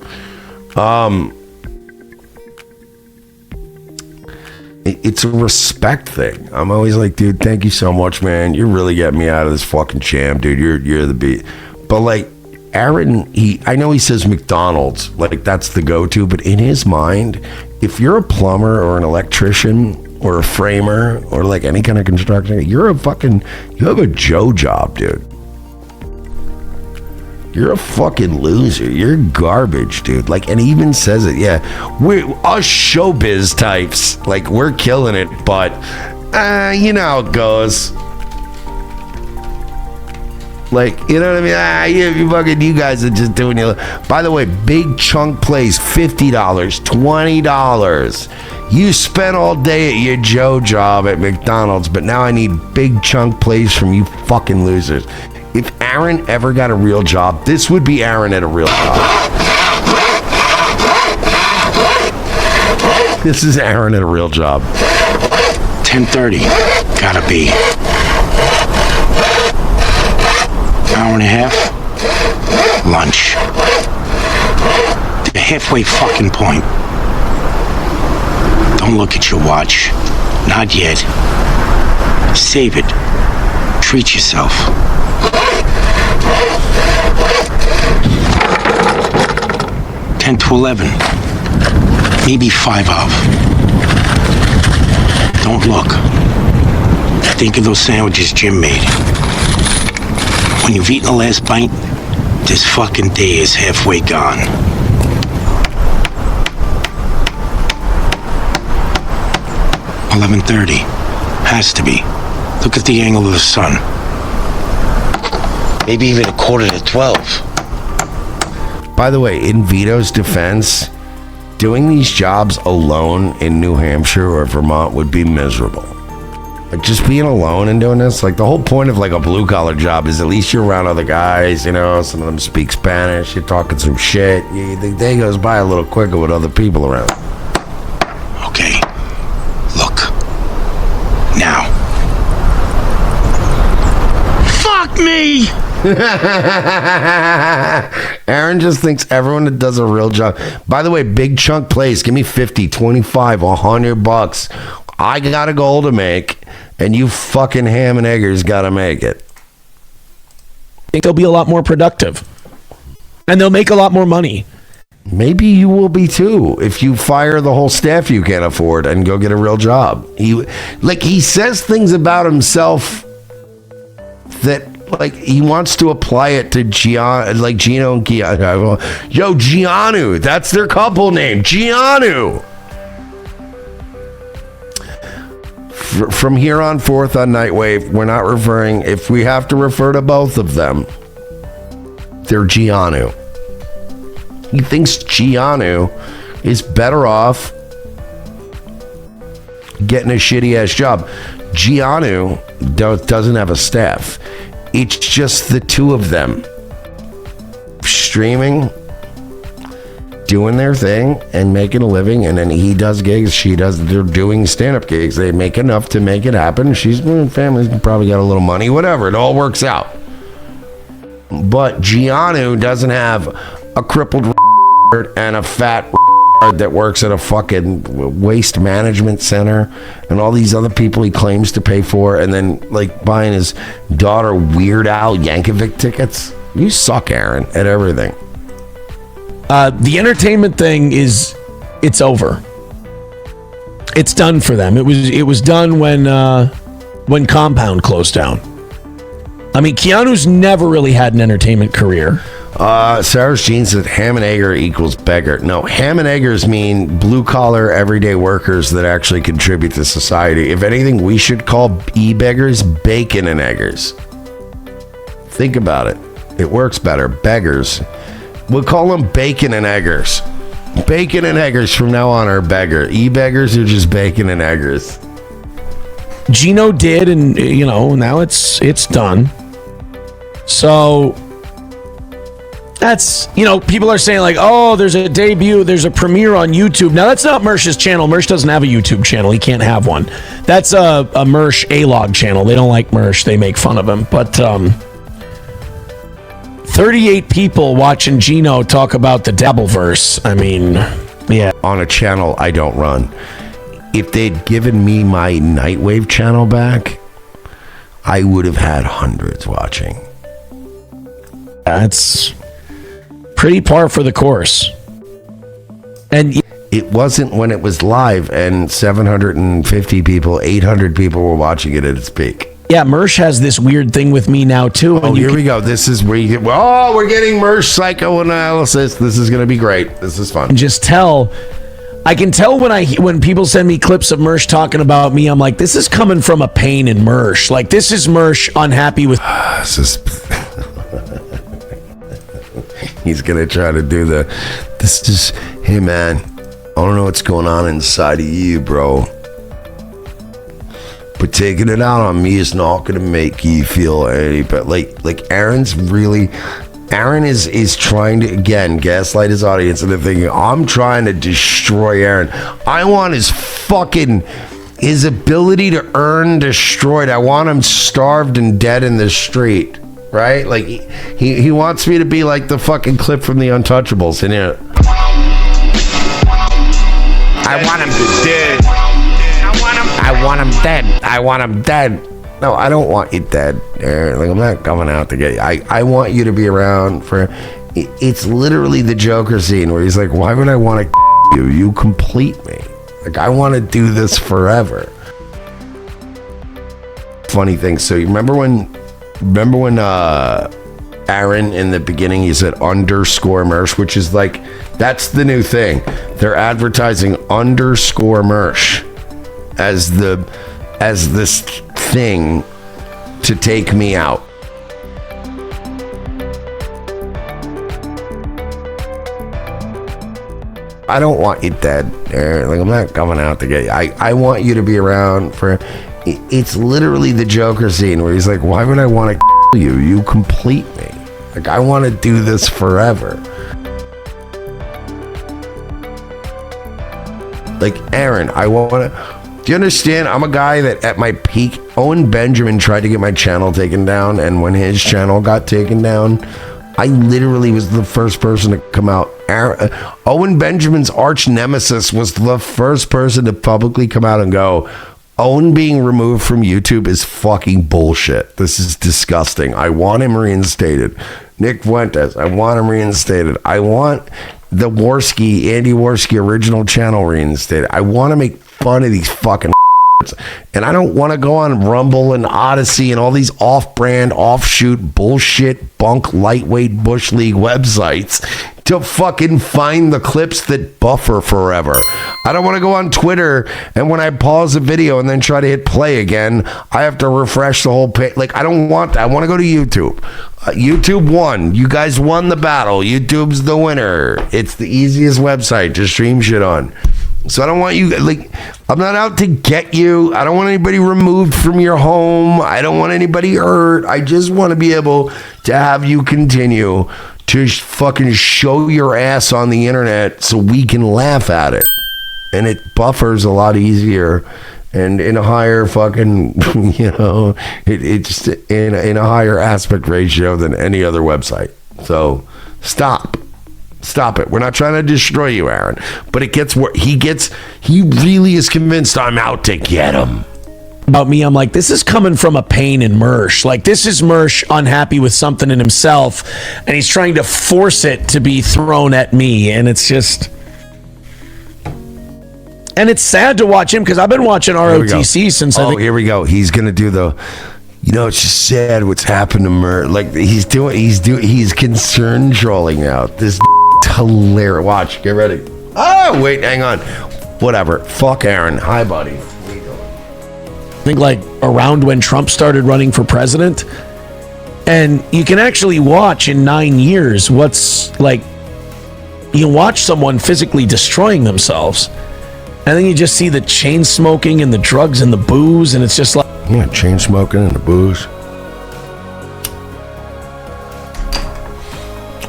It's a respect thing. I'm always like, dude, thank you so much, man. You're really getting me out of this fucking jam, dude. You're the beat. But like Aaron, I know he says McDonald's, like that's the go-to, but in his mind, if you're a plumber or an electrician or a framer or like any kind of construction, you have a Joe job, dude. You're a fucking loser. You're garbage, dude. Like, and he even says it. Yeah, we're us showbiz types. Like, we're killing it, but you know how it goes. Like, you know what I mean? You guys are just doing your. By the way, Big Chunk Plays $50, $20. You spent all day at your Joe job at McDonald's, but now I need Big Chunk Plays from you fucking losers. If Aaron ever got a real job, this would be Aaron at a real job. This is Aaron at a real job. 10:30. Gotta be. Hour and a half. Lunch. The halfway fucking point. Don't look at your watch. Not yet. Save it. Treat yourself. 10 to 11. Maybe 5 of. Don't look. Think of those sandwiches Jim made. When you've eaten the last bite, this fucking day is halfway gone. $11:30. Has to be. Look at the angle of the sun. Maybe even 11:45. By the way, in Vito's defense, doing these jobs alone in New Hampshire or Vermont would be miserable. Like, just being alone and doing this, like, the whole point of, like, a blue-collar job is at least you're around other guys, you know, some of them speak Spanish, you're talking some shit, the day goes by a little quicker with other people around. Okay. Look. Now. Fuck me! Aaron just thinks everyone that does a real job. By the way, Big Chunk Plays, give me 50, 25, $100. I got a goal to make, and you fucking ham and eggers got to make it. I think they'll be a lot more productive, and they'll make a lot more money. Maybe you will be too if you fire the whole staff you can't afford and go get a real job. He says things about himself that, like, he wants to apply it to Gino and Keanu. Yo, Keanu, that's their couple name, Keanu. From here on forth on Nightwave, we're not referring, if we have to refer to both of them, they're Keanu. He thinks Keanu is better off getting a shitty ass job. Keanu doesn't have a staff. It's just the two of them streaming, doing their thing and making a living, and then he does gigs, they're doing stand-up gigs. They make enough to make it happen. Family's probably got a little money, whatever. It all works out. But Keanu doesn't have a crippled and a fat that works at a fucking waste management center and all these other people he claims to pay for, and then, like, buying his daughter Weird Al Yankovic tickets. You suck, Aaron, at everything. The entertainment thing it's over. It's done for them. It was done when Compound closed down. I mean, Keanu's never really had an entertainment career. Sarah's Jean said ham and egger equals beggar. No, ham and eggers mean blue-collar, everyday workers that actually contribute to society. If anything, we should call e-beggars bacon and eggers. Think about it. It works better. Beggars. We'll call them bacon and eggers. Bacon and eggers from now on are beggar. E-beggars are just bacon and eggers. Gino did, and now it's done. So That's, people are saying like, oh, there's a debut, there's a premiere on YouTube. Now, that's not Mersh's channel. Mersh doesn't have a YouTube channel. He can't have one. That's a Mersh A-log channel. They don't like Mersh. They make fun of him. But 38 people watching Gino talk about the DabbleVerse. I mean, yeah. On a channel I don't run. If they'd given me my Nightwave channel back, I would have had hundreds watching. That's pretty par for the course. And it wasn't when it was live and 750 people, 800 people were watching it at its peak. Yeah, Mersh has this weird thing with me now too. Oh, here we go. This is where you get, we're getting Mersh psychoanalysis. This is going to be great. This is fun. And just I can tell when people send me clips of Mersh talking about me, I'm like, this is coming from a pain in Mersh. Like, this is Mersh unhappy with. He's going to try to do this is, hey man, I don't know what's going on inside of you, bro. But taking it out on me is not going to make you feel any better. Like Aaron is trying to, again, gaslight his audience into thinking, I'm trying to destroy Aaron. I want his ability to earn destroyed. I want him starved and dead in the street. Right? Like, he wants me to be like the fucking clip from The Untouchables. And I want him dead. I want him dead. I want him dead. No, I don't want you dead, Aaron. Like, I'm not coming out to get you. I want you to be around for. It's literally the Joker scene where he's like, why would I want to you? You complete me. Like, I want to do this forever. Funny thing. So you remember when Aaron in the beginning, he said underscore Mersh, which is like, that's the new thing. They're advertising underscore Mersh as this thing to take me out. I don't want you dead, Aaron. Like, I'm not coming out to get you. I want you to be around for. It's literally the Joker scene where he's like, why would I want to you? You complete me. Like, I want to do this forever. Like, Aaron, I want to. Do you understand? I'm a guy that at my peak, Owen Benjamin tried to get my channel taken down, and when his channel got taken down, I literally was the first person to come out. Owen Benjamin's arch nemesis was the first person to publicly come out and go, Owen being removed from YouTube is fucking bullshit. This is disgusting. I want him reinstated. Nick Fuentes, I want him reinstated. I want the Andy Worski original channel reinstated. I want to make fun of these fucking and I don't want to go on Rumble and Odyssey and all these off-brand, offshoot, bullshit, bunk, lightweight Bush League websites to fucking find the clips that buffer forever. I don't want to go on Twitter and when I pause a video and then try to hit play again, I have to refresh the whole page. Like, I don't want that. I want to go to YouTube. YouTube won. You guys won the battle. YouTube's the winner. It's the easiest website to stream shit on. So I don't want you, like, I'm not out to get you. I don't want anybody removed from your home. I don't want anybody hurt. I just want to be able to have you continue to fucking show your ass on the internet so we can laugh at it. And it buffers a lot easier and in a higher fucking, it's in a higher aspect ratio than any other website. So stop it. We're not trying to destroy you, Aaron. But it gets where he really is convinced I'm out to get him. About me, I'm like, this is coming from a pain in Mersh. Like, this is Mersh unhappy with something in himself, and he's trying to force it to be thrown at me. And it's just. And it's sad to watch him because I've been watching ROTC since I think. Here we go. He's going to do the. It's just sad what's happened to Mersh. Like, he's concern trolling out. This hilarious. Watch, get ready. Oh, wait, hang on. Whatever. Fuck Aaron. Hi, buddy. I think like around when Trump started running for president, and you can actually watch in 9 years what's like. You can watch someone physically destroying themselves, and then you just see the chain smoking and the drugs and the booze, and it's just like. Yeah, chain smoking and the booze.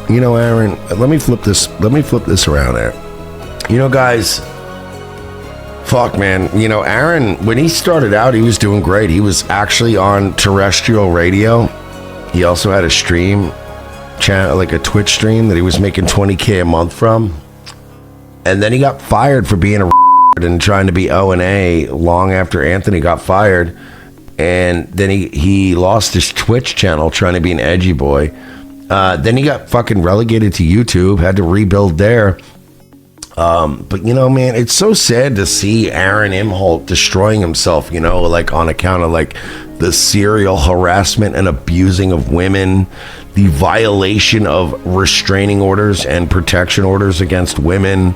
You know, Aaron, let me flip this around there. You know, guys, fuck, man. You know, Aaron, when he started out, he was doing great. He was actually on terrestrial radio. He also had a stream channel, like a Twitch stream that he was making $20K a month from. And then he got fired for being a and trying to be O&A long after Anthony got fired. And then he lost his Twitch channel trying to be an edgy boy. Then he got fucking relegated to YouTube, had to rebuild there. But, you know, man, it's so sad to see Aaron Imholt destroying himself, you know, like on account of like the serial harassment and abusing of women, the violation of restraining orders and protection orders against women,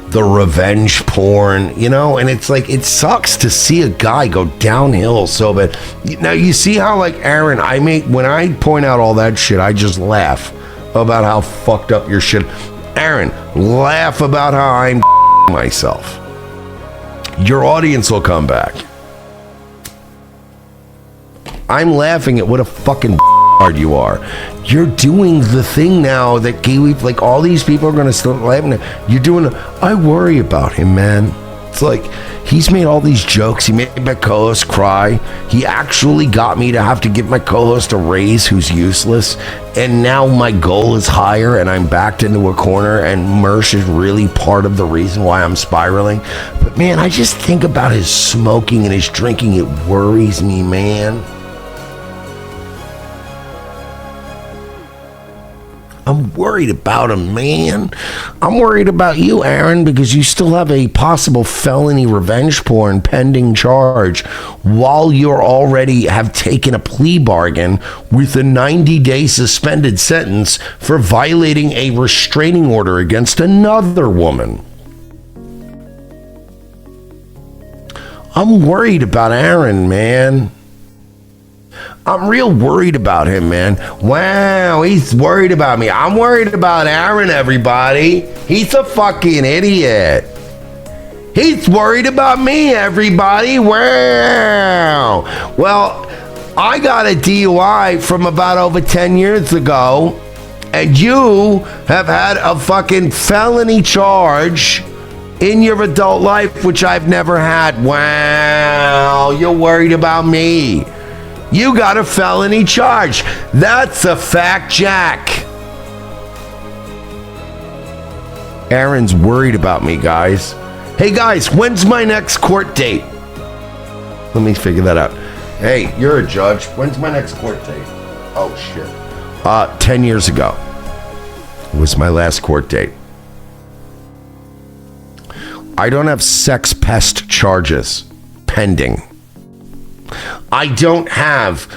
the revenge porn, you know, and it's like, it sucks to see a guy go downhill so bad. Now, you see how, like, Aaron, when I point out all that shit, I just laugh about how fucked up your shit. Aaron, laugh about how I'm myself. Your audience will come back. I'm laughing at what a fucking hard you are. You're doing the thing now that gay, like, all these people are gonna start laughing at. You're doing. I worry about him, man. It's like he's made all these jokes. He made my co-host cry. He actually got me to have to give my co-host a raise who's useless. And now my goal is higher and I'm backed into a corner, and Mersh is really part of the reason why I'm spiraling. But man, I just think about his smoking and his drinking. It worries me, man. I'm worried about him, man. I'm worried about you, Aaron, because you still have a possible felony revenge porn pending charge while you already have taken a plea bargain with a 90-day suspended sentence for violating a restraining order against another woman. I'm worried about Aaron, man. I'm real worried about him, man. Wow, he's worried about me. I'm worried about Aaron, everybody. He's a fucking idiot. He's worried about me, everybody. Wow. Well, I got a DUI from about over 10 years ago, and you have had a fucking felony charge in your adult life, which I've never had. Wow, you're worried about me. You got a felony charge. That's a fact, Jack. Aaron's worried about me, guys. Hey, guys, when's my next court date? Let me figure that out. Hey, you're a judge. When's my next court date? Oh, shit. 10 years ago was my last court date. I don't have sex pest charges pending. I don't have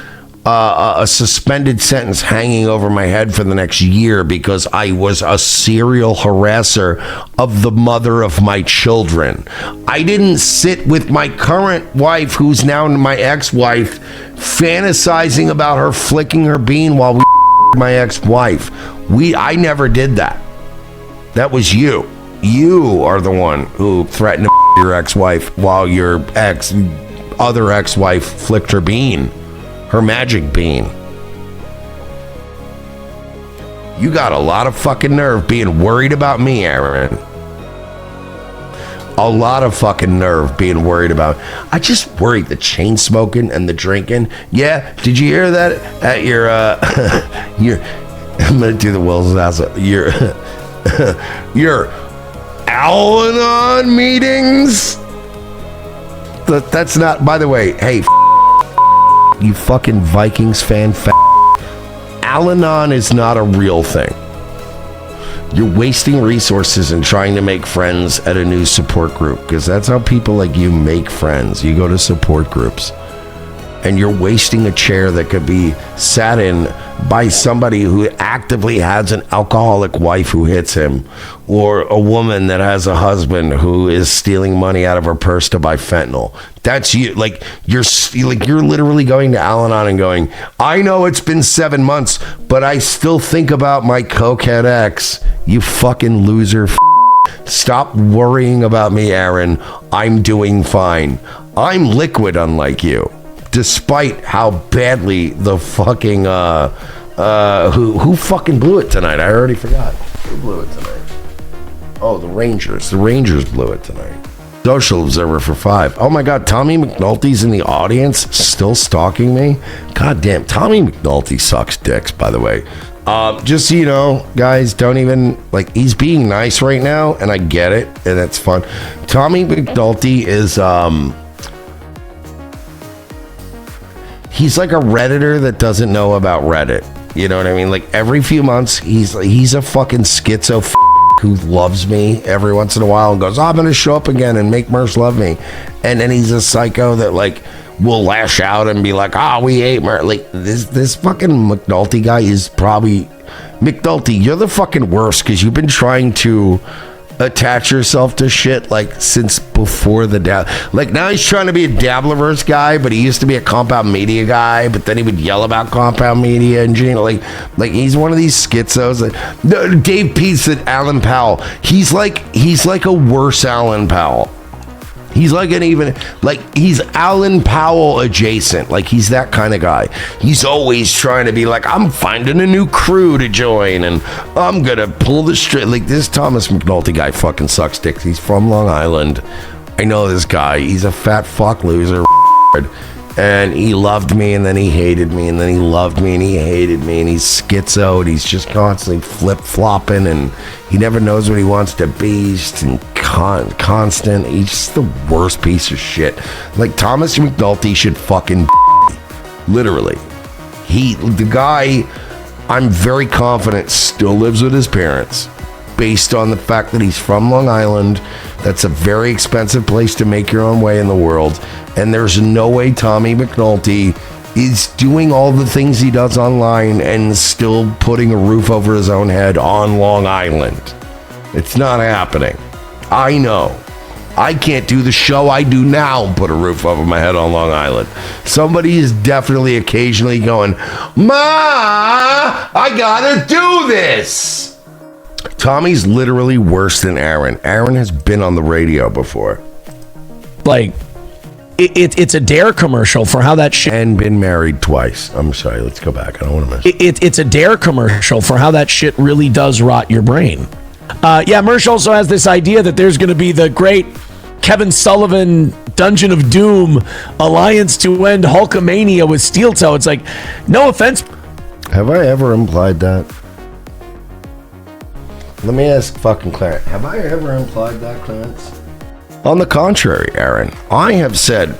a suspended sentence hanging over my head for the next year because I was a serial harasser of the mother of my children. I didn't sit with my current wife, who's now my ex-wife, fantasizing about her flicking her bean while we my ex-wife. I never did that. That was you. You are the one who threatened to your ex-wife while your other ex-wife flicked her bean, her magic bean. You got a lot of fucking nerve being worried about me, Aaron. A lot of fucking nerve being worried about. I just worry the chain smoking and the drinking. Yeah, did you hear that at your I'm gonna do the Will's ass. Your Al-Anon meetings. That's not, by the way, hey, you fucking Vikings fan, Al-Anon is not a real thing. You're wasting resources and trying to make friends at a new support group, because that's how people like you make friends. You go to support groups, and you're wasting a chair that could be sat in by somebody who actively has an alcoholic wife who hits him, or a woman that has a husband who is stealing money out of her purse to buy fentanyl. That's you. Like, you're literally going to Al-Anon and going, I know it's been 7 months, but I still think about my cokehead ex. You fucking loser. Stop worrying about me, Aaron. I'm doing fine. I'm liquid, unlike you. Despite how badly the fucking Who fucking blew it tonight? I already forgot. Who blew it tonight? Oh, the Rangers. The Rangers blew it tonight. Social Observer for 5. Oh my God, Tommy McNulty's in the audience, still stalking me. God damn, Tommy McNulty sucks dicks, by the way. Just so you know, guys, don't even, like, he's being nice right now, and I get it, and it's fun. Tommy McNulty is, he's like a Redditor that doesn't know about Reddit. You know what I mean? Like, every few months, he's a fucking schizo who loves me every once in a while and goes, I'm gonna show up again and make Mersh love me. And then he's a psycho that, like, will lash out and be like, we hate Mersh. Like, this fucking McNulty guy is probably... McNulty, you're the fucking worst, because you've been trying to attach yourself to shit, like, since before the like, now he's trying to be a DabbleVerse guy, but he used to be a Compound Media guy, but then he would yell about Compound Media and like he's one of these schizos. Dave Pease said Alan Powell. He's like a worse Alan Powell. He's like he's Alan Powell adjacent. Like, he's that kind of guy. He's always trying to be like, I'm finding a new crew to join and I'm gonna pull the string. Like, this Thomas McNulty guy fucking sucks dicks. He's from Long Island. I know this guy. He's a fat fuck loser. And he loved me, and then he hated me, and then he loved me, and he hated me, and he's schizo, and he's just constantly flip-flopping, and he never knows what he wants to be. He's just constant. He's just the worst piece of shit. Like, Thomas McNulty should fucking literally. The guy, I'm very confident, still lives with his parents, based on the fact that he's from Long Island. That's a very expensive place to make your own way in the world. And there's no way Tommy McNulty is doing all the things he does online and still putting a roof over his own head on Long Island. It's not happening. I know. I can't do the show I do now and put a roof over my head on Long Island. Somebody is definitely occasionally going, Ma, I gotta do this. Tommy's literally worse than Aaron. Aaron has been on the radio before. Like, it's a Dare commercial for how that shit... And been married twice. I'm sorry, let's go back. I don't want to miss it's a Dare commercial for how that shit really does rot your brain. Mersh also has this idea that there's going to be the great Kevin Sullivan Dungeon of Doom alliance to end Hulkamania with Steel Toe. It's like, no offense. Have I ever implied that? Let me ask fucking Clarence. Have I ever implied that, Clarence? On the contrary, Aaron, I have said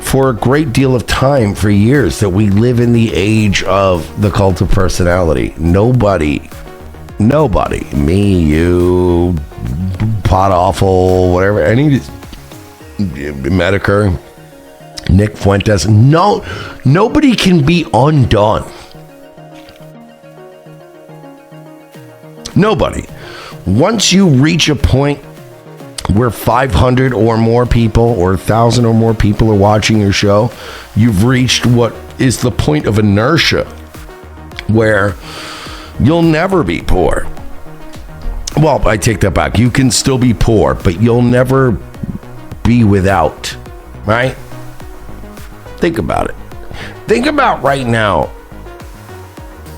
for a great deal of time, for years, that we live in the age of the cult of personality. Nobody, me, you, Pot Awful, whatever, any Medicare, Nick Fuentes, nobody can be undone. Nobody. Once you reach a point where 500 or more people or 1,000 or more people are watching your show, you've reached what is the point of inertia where you'll never be poor. Well, I take that back. You can still be poor, but you'll never be without, right? Think about it. Think about right now,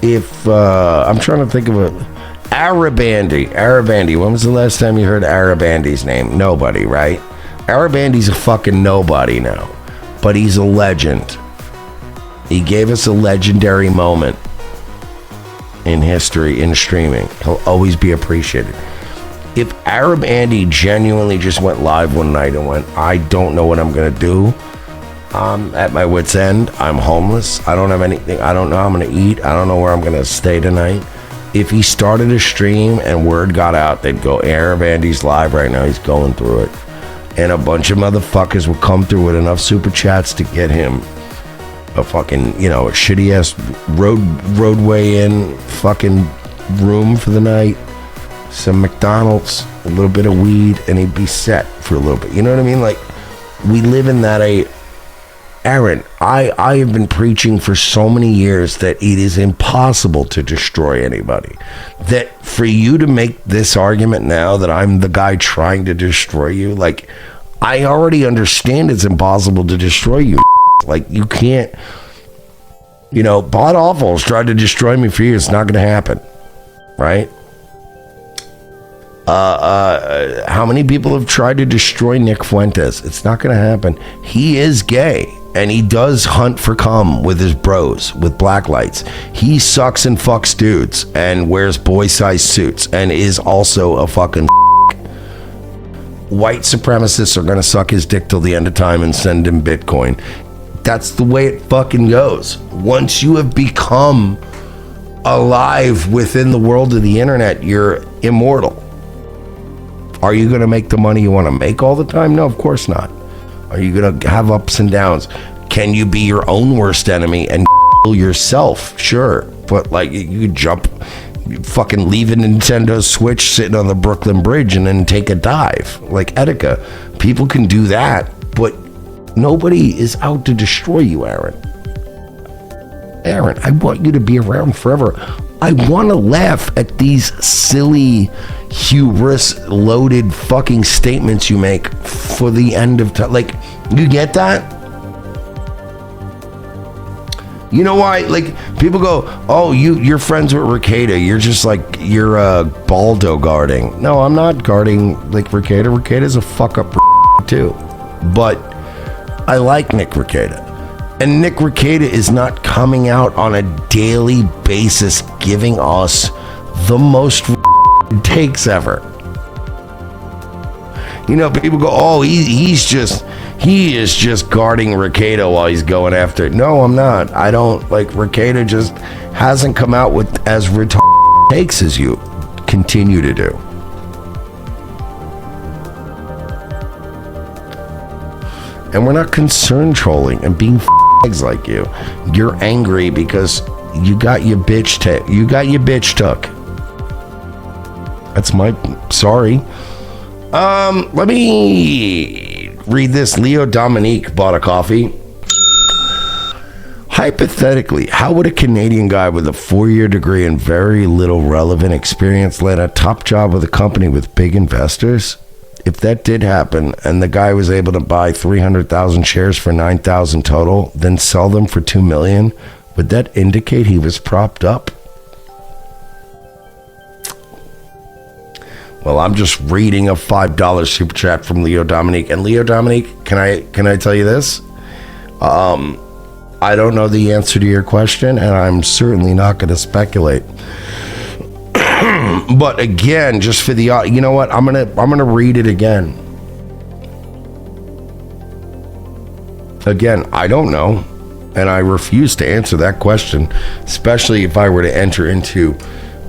if, I'm trying to think of a... Arabandy. When was the last time you heard Arabandy's name? Nobody, right? Arabandy's a fucking nobody now, but he's a legend. He gave us a legendary moment in history, in streaming. He'll always be appreciated. If Arab Andy genuinely just went live one night and went, I don't know what I'm gonna do, I'm at my wit's end, I'm homeless, I don't have anything, I don't know how I'm gonna eat, I don't know where I'm gonna stay tonight. If he started a stream and word got out, they'd go, Arab Andy's live right now, he's going through it. And a bunch of motherfuckers would come through with enough super chats to get him a fucking, a shitty ass roadway in fucking room for the night, some McDonald's, a little bit of weed, and he'd be set for a little bit. You know what I mean? Like, we live in that Aaron, I have been preaching for so many years that it is impossible to destroy anybody. That for you to make this argument now that I'm the guy trying to destroy you, like, I already understand it's impossible to destroy you. Like, you can't. You know, Bod Awful's tried to destroy me for years. It's not going to happen, right? How many people have tried to destroy Nick Fuentes? It's not going to happen. He is gay, and he does hunt for cum with his bros, with black lights. He sucks and fucks dudes and wears boy-sized suits and is also a fucking white supremacists are going to suck his dick till the end of time and send him Bitcoin. That's the way it fucking goes. Once you have become alive within the world of the internet, you're immortal. Are you going to make the money you want to make all the time? No, of course not. Are you going to have ups and downs? Can you be your own worst enemy and kill yourself? Sure. But like you jump, you fucking leave a Nintendo Switch sitting on the Brooklyn Bridge and then take a dive like Etika. People can do that, but nobody is out to destroy you, Aaron. Aaron, I want you to be around forever. I want to laugh at these silly, hubris-loaded fucking statements you make for the end of time. Like, you get that? You know why? Like, people go, oh, you're friends with Rekieta. You're just like, you're Baldo guarding. No, I'm not guarding, like, Rekieta. Rekieta's a fuck-up too. But I like Nick Rekieta. And Nick Rekieta is not coming out on a daily basis giving us the most takes ever. You know, people go, oh, he is just guarding Rekieta while he's going after it. No, I'm not. I don't, like, Rekieta just hasn't come out with as retarded takes as you continue to do. And we're not concerned trolling and being like you. You're angry because you got your bitch took. That's my sorry. Let me read this. Leo Dominique bought a coffee. Hypothetically, how would a Canadian guy with a 4-year degree and very little relevant experience land a top job with a company with big investors? If that did happen and the guy was able to buy 300,000 shares for 9,000 total, then sell them for 2 million, would that indicate he was propped up? Well, I'm just reading a $5 super chat from Leo Dominique. And Leo Dominique, can I tell you this? I don't know the answer to your question, and I'm certainly not going to speculate. But again, just for the, you know what? I'm gonna read it again. Again, I don't know, and I refuse to answer that question, especially if I were to enter into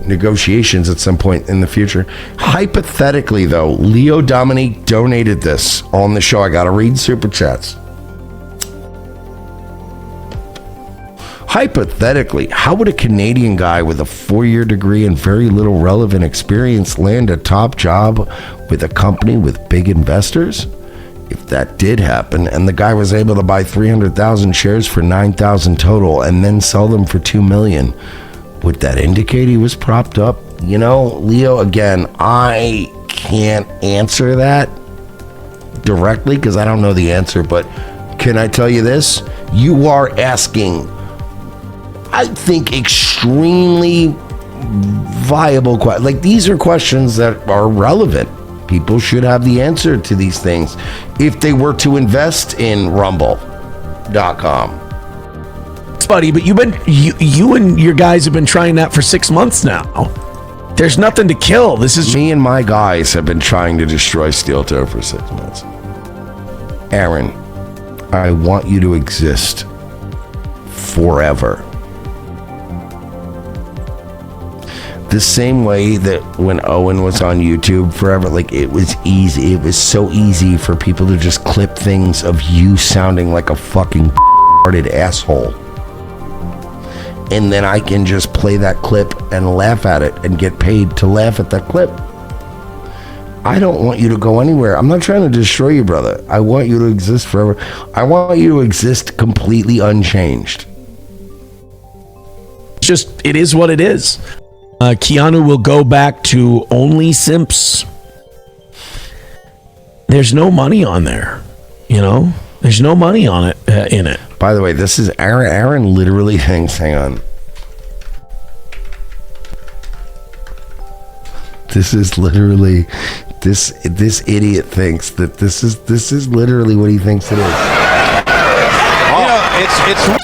negotiations at some point in the future. Hypothetically, though, Leo Dominique donated this on the show. I gotta read super chats. Hypothetically, how would a Canadian guy with a 4-year degree and very little relevant experience land a top job with a company with big investors? If that did happen and the guy was able to buy 300,000 shares for 9,000 total and then sell them for 2 million, would that indicate he was propped up? You know, Leo, again, I can't answer that directly because I don't know the answer, but can I tell you this? You are asking, I think, extremely viable questions. Like, these are questions that are relevant. People should have the answer to these things if they were to invest in rumble.com. Buddy, but you and your guys have been trying that for 6 months now. There's nothing to kill. This is me and my guys have been trying to destroy Steel Toe for 6 months. Aaron, I want you to exist forever. The same way that when Owen was on YouTube forever, like, it was easy. It was so easy for people to just clip things of you sounding like a fucking retarded asshole. And then I can just play that clip and laugh at it and get paid to laugh at that clip. I don't want you to go anywhere. I'm not trying to destroy you, brother. I want you to exist forever. I want you to exist completely unchanged. just, it is what it is. Keanu will go back to only simps. There's no money on there, you know? There's no money on it in it. By the way, this is Aaron literally thinks, hang on. This is literally, this idiot thinks that this is literally what he thinks it is. You know, it's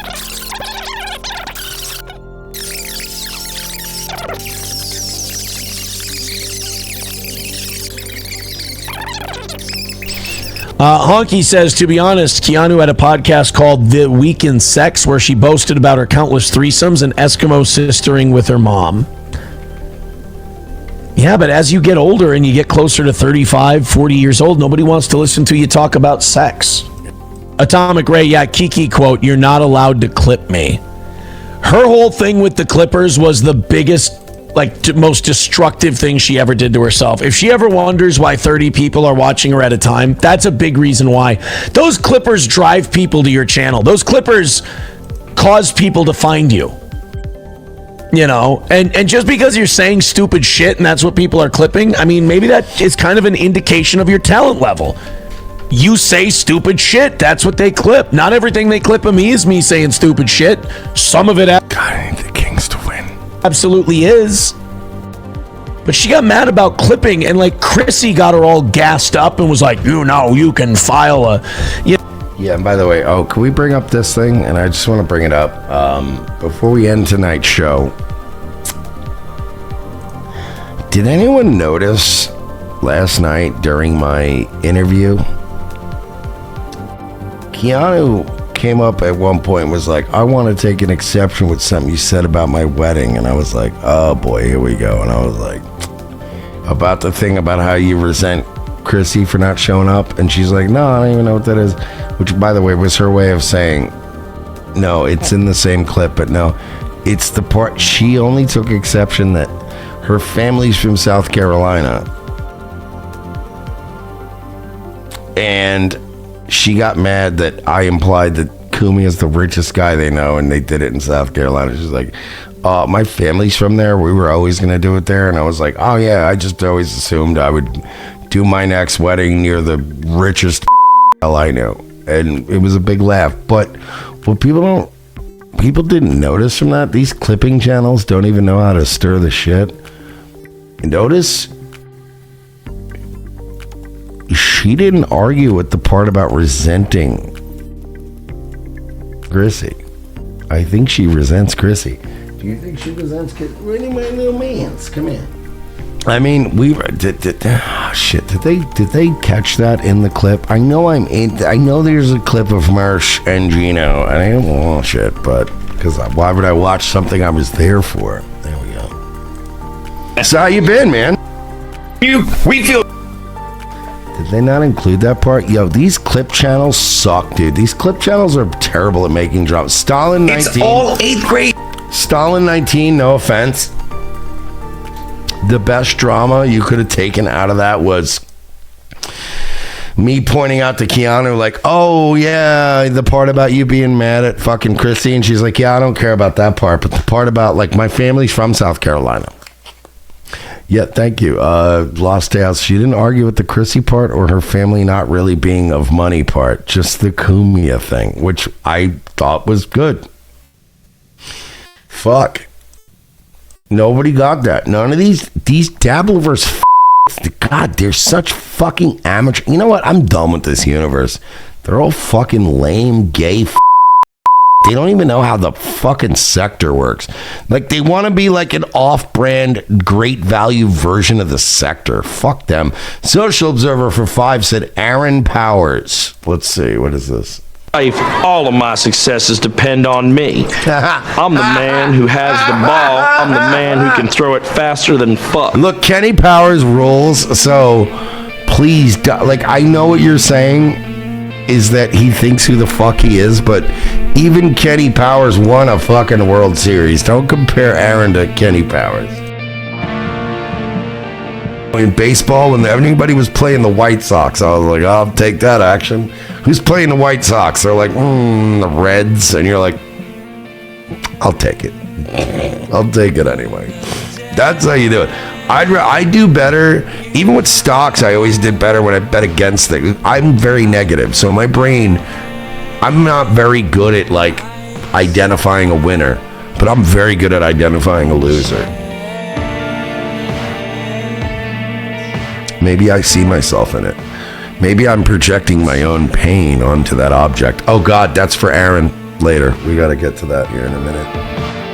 Honky says, to be honest, Keanu had a podcast called The Week in Sex where she boasted about her countless threesomes and Eskimo sistering with her mom. Yeah, but as you get older and you get closer to 35, 40 years old, nobody wants to listen to you talk about sex. Atomic Ray, yeah, Kiki quote, "You're not allowed to clip me." Her whole thing with the clippers was the biggest, most destructive thing she ever did to herself. If she ever wonders why 30 people are watching her at a time, that's a big reason why. Those clippers drive people to your channel. Those clippers cause people to find you. You know, and just because you're saying stupid shit and that's what people are clipping, I mean, maybe that is kind of an indication of your talent level. You say stupid shit, that's what they clip. Not everything they clip of me is me saying stupid shit. Some of it God, I need the Kings to win. absolutely is. But she got mad about clipping, and Chrissy got her all gassed up and was like, you can file a... Yeah, and by the way, can we bring up this thing? And I just want to bring it up before we end tonight's show. Did anyone notice last night during my interview, Keanu came up at one point and was like, "I want to take an exception with something you said about my wedding." And I was like, "Oh boy, here we go." And I was like, about the thing about how you resent Chrissy for not showing up. And she's like, "No, I don't even know what that is." Which, by the way, was her way of saying, no, it's in the same clip, but no, it's the part. She only took exception that her family's from South Carolina. And she got mad that I implied that Kumi is the richest guy they know, and they did it in South Carolina. She's like, my family's from there. We were always going to do it there. And I was like, oh, yeah, I just always assumed I would do my next wedding near the richest I knew. And it was a big laugh. But what people didn't notice from that, these clipping channels don't even know how to stir the shit. Notice she didn't argue with the part about resenting Chrissy. I think she resents Chrissy. Do you think she resents Chrissy? Really, my little mans, come here. I mean, did they catch that in the clip? I know there's a clip of Mersh and Gino, and I don't watch it, but because why would I watch something I was there for? There we go. So how you been, man? We feel. Did they not include that part? Yo, these clip channels suck, dude. These clip channels are terrible at making drops. Stallyn 19. It's all 8th grade. Stallyn 19, no offense. The best drama you could have taken out of that was me pointing out to Keanu, like, oh, yeah, the part about you being mad at fucking Chrissy. And she's like, yeah, I don't care about that part. But the part about, my family's from South Carolina. Yeah, thank you. Lost Tales. She didn't argue with the Chrissy part or her family not really being of money part. Just the Kumia thing, which I thought was good. Fuck. Nobody got that. None of these DabbleVerse God, they're such fucking amateur. You know what? I'm done with this universe. They're all fucking lame, gay They don't even know how the fucking sector works. They want to be like an off-brand, great value version of the sector. Fuck them. Social Observer for 5 said Aaron Powers. Let's see. What is this? All of my successes depend on me. I'm the man who has the ball. I'm the man who can throw it faster than fuck. Look, Kenny Powers rules, so please, I know what you're saying is that he thinks who the fuck he is, but even Kenny Powers won a fucking World Series. Don't compare Aaron to Kenny Powers. In baseball, when anybody was playing the White Sox, I was like, I'll take that action. Who's playing the White Sox? They're like, the Reds. And you're like, I'll take it. I'll take it anyway. That's how you do it. I do better. Even with stocks, I always did better when I bet against things. I'm very negative. So my brain I'm not very good at like identifying a winner, but I'm very good at identifying a loser. Maybe I see myself in it. Maybe I'm projecting my own pain onto that object. Oh God, that's for Aaron later. We got to get to that here in a minute.